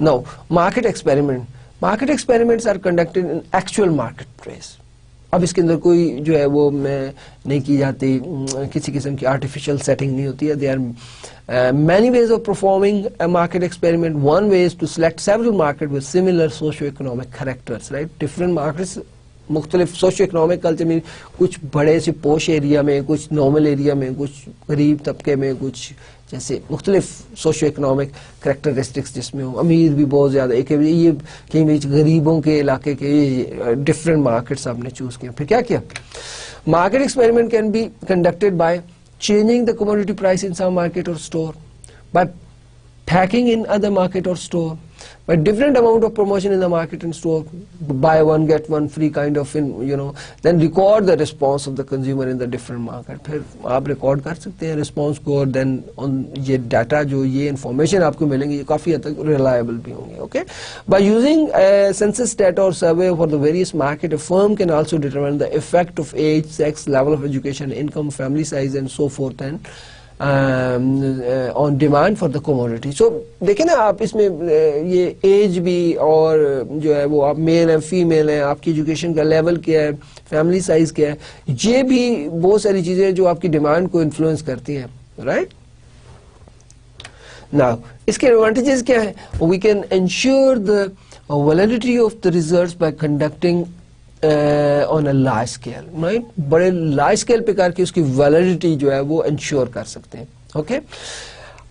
now market experiment. Market experiments are conducted in actual marketplace. اب اس کے اندر کوئی جو ہے وہ نہیں کی جاتی, کسی قسم کی آرٹیفیشل سیٹنگ نہیں ہوتی ہے. There are many ways of performing a market experiment. One way is to select several markets with similar socio-economic characters, right? Different markets, مختلف سوشو اکنامک کلچر میں, کچھ بڑے سے پوش ایریا میں, کچھ نارمل ایریا میں, کچھ غریب طبقے میں, کچھ جیسے مختلف سوشو اکنامک کریکٹرسٹکس جس میں ہو, امیر بھی بہت زیادہ, ایک یہ کہیں بیچ غریبوں کے علاقے کے ڈفرینٹ مارکیٹس آپ نے چوز کیا. پھر کیا کیا, market experiment can be conducted by changing the commodity price in some market or store, by packing in other market or store, by different amount of promotion in the market and store, buy one get one free kind of then record the response of the consumer in the different market. پھر آپ ریکارڈ کر سکتے ہیں response کو, اور then on یہ ڈاٹا جو یہ انفارمیشن آپ کو ملیں گے یہ کافی حد تک ریلائبل بھی ہوں گے. Okay, by using census data or survey for the various market, a firm can also determine the effect of age, sex, level of education, income, family size and so forth, and on demand for the commodity. So دیکھیں نا آپ اس میں یہ ایج بھی, اور جو ہے وہ آپ میل ہیں فیمیل ہیں, آپ کی ایجوکیشن کا لیول کیا ہے, فیملی سائز کیا ہے, یہ بھی بہت ساری چیزیں جو آپ کی ڈیمانڈ کو انفلوئنس کرتی ہیں, رائٹ. Now اس کے ایڈوانٹیجز کیا ہیں, we can ensure the validity of the results by conducting on a large scale, right? بڑے لارج اسکیل پہ کر کے اس کی ویلڈیٹی جو ہے وہ انشور کر سکتے ہیں. اوکے,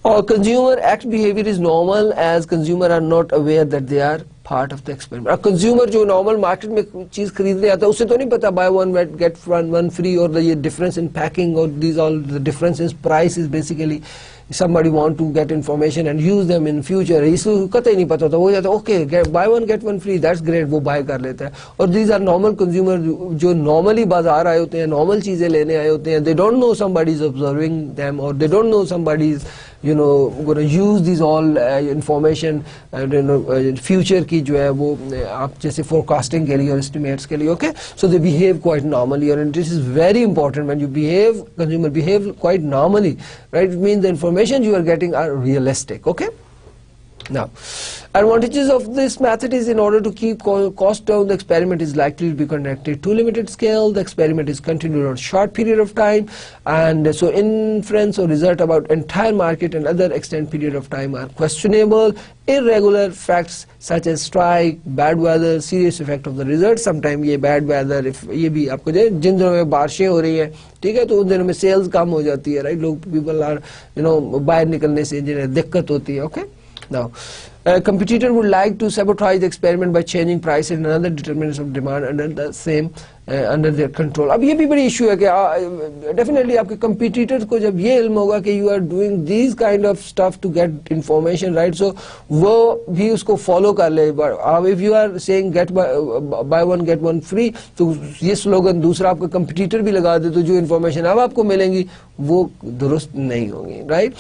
اور consumer act behavior is normal as consumer are not aware that they are part of the experiment. اب کنزیومر جو نارمل مارکیٹ میں چیز خریدنے آتا ہے اسے تو نہیں پتا buy one get one free, اور یہ ڈفرنس ان پیکنگ, اور these all the difference in price is basically somebody want to get information and use them in future. اس کو قطعی نہیں پتا ہوتا, وہ جاتا ہے okay buy one get one free, that's great, وہ بائی کر لیتا ہے. اور these are normal consumer جو نارملی بازار آئے ہوتے ہیں, نارمل چیزیں لینے آئے ہوتے ہیں, they don't know somebody is observing them, or they don't know somebody is gonna use these all information future کی جو ہے وہ آپ جیسے forecasting کے لیے اور estimates کے لیے. Okay, so they behave quite normally, and this is very important. When you behave, consumer behave quite normally, right, it means the information you are getting are realistic. Okay, now advantages of this method is, in order to keep cost down, the experiment is likely to be conducted to limited scale, the experiment is continued on short period of time, and so inference or result about entire market and other extended period of time are questionable. Irregular facts such as strike, bad weather, serious effect of the result. Sometimes یہ bad weather, یہ بھی آپ کو جن دنوں میں بارشیں ہو رہی ہیں, ٹھیک ہے, تو ان دنوں میں سیلز کم ہو جاتی ہے, رائٹ, لوگ پیپل آر باہر نکلنے سے جنہیں دقت ہوتی ہے. Okay, now competitor would like to sabotage the experiment by changing prices and other determinants of demand under the same under their control. اب یہ بھی بڑی ایشو ہے کہ ڈیفینیٹلی آپ کے کمپیٹیٹر کو جب یہ علم ہوگا کہ you are doing these kind of stuff to get information, right, so وہ بھی اس کو فالو کر لے. If you are seeing get buy one get one free, تو یہ سلوگن دوسرا آپ کا کمپیٹیٹر بھی لگا دے, تو جو انفارمیشن اب آپ کو ملیں گی وہ درست نہیں ہوگی, رائٹ.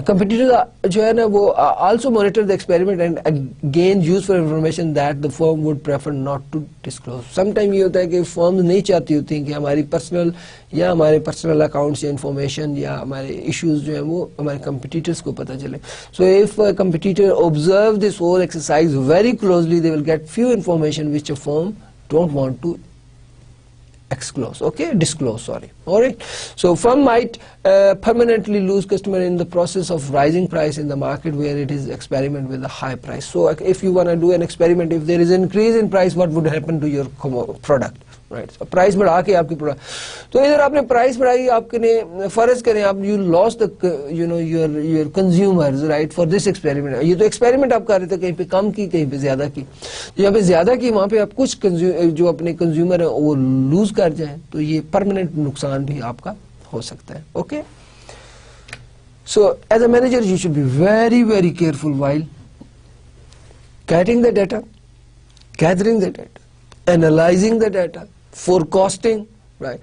competitors جو ہے نا وہ also monitor the experiment and gain useful information that the firm would prefer not to disclose. sometime یہ ہوتا ہے کہ firms نہیں چاہتی ہوتی ہیں کہ ہماری personal یا ہمارے personal accounts یا information یا ہمارے issues جو ہیں وہ ہمارے competitors کو پتہ چلے. So if a competitor observe this whole exercise very closely, they will get few information which a firm don't want to disclose, sorry. Alright, so firm might permanently lose customer in the process of rising price in the market where it is experiment with a high price. So if you want to do an experiment, if there is an increase in price, what would happen to your product, right? So price بڑھا کے آپ کی product, تو ادھر آپ نے price بڑھائی, آپ نے فرض کریں آپ you lost the your consumers, right, for this experiment. یہ تو experiment آپ کر رہے تھے, کہیں پہ کم کی کہیں پہ زیادہ کی, جہاں پہ زیادہ کی وہاں پہ آپ کچھ جو اپنے کنزیومر ہیں وہ لوز کر جائیں, تو یہ پرماننٹ نقصان بھی آپ کا ہو سکتا ہے. Okay, so as a manager you should be very very careful while getting the data, gathering the data, analyzing the data, forecasting, right,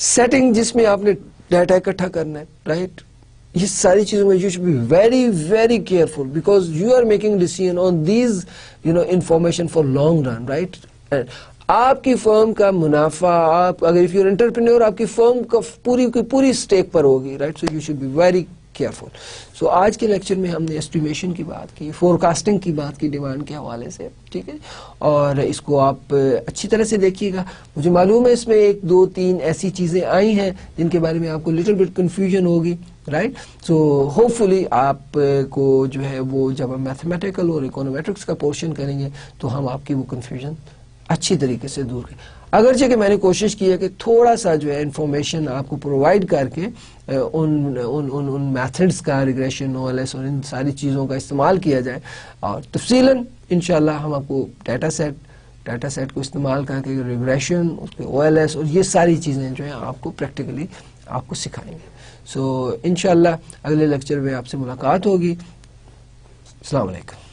setting جس میں آپ نے ڈیٹا اکٹھا کرنا ہے, right, یہ ساری چیزوں میں you should be very very careful because you are making decision on these information for long run, right. And آپ کی فرم کا منافع, آپ اگر if you're entrepreneur آپ کی فرم کا پوری اسٹیک پر ہوگی, right, so you should be very careful. So آج کے لیکچر میں ہم نے اسٹیمیشن کی بات کی, فورکاسٹنگ کی بات کی ڈیمانڈ کے حوالے سے, ٹھیک ہے, اور اس کو آپ اچھی طرح سے دیکھیے گا. مجھے معلوم ہے اس میں 1 2 3 ایسی چیزیں آئی ہیں جن کے بارے میں آپ کو لٹل بٹ کنفیوژن ہوگی, رائٹ. سو ہوپ فلی آپ کو جو ہے وہ جب ہم میتھمیٹیکل اور اکونومیٹرکس کا پورشن کریں گے تو ہم آپ کی وہ کنفیوژن اچھی طریقے سے دور کریں. اگرچہ کہ میں نے کوشش کی ہے کہ تھوڑا سا جو ہے انفارمیشن آپ کو پرووائڈ کر کے ان میتھڈس کا, ریگریشن, او ایل ایس اور ان ساری چیزوں کا استعمال کیا جائے, اور تفصیلاً انشاءاللہ ہم آپ کو ڈیٹا سیٹ کو استعمال کر کے ریگریشن, اس کے او ایل ایس اور یہ ساری چیزیں جو ہیں آپ کو پریکٹیکلی آپ کو سکھائیں گے. سو انشاءاللہ اگلے لیکچر میں آپ سے ملاقات ہوگی. السلام علیکم.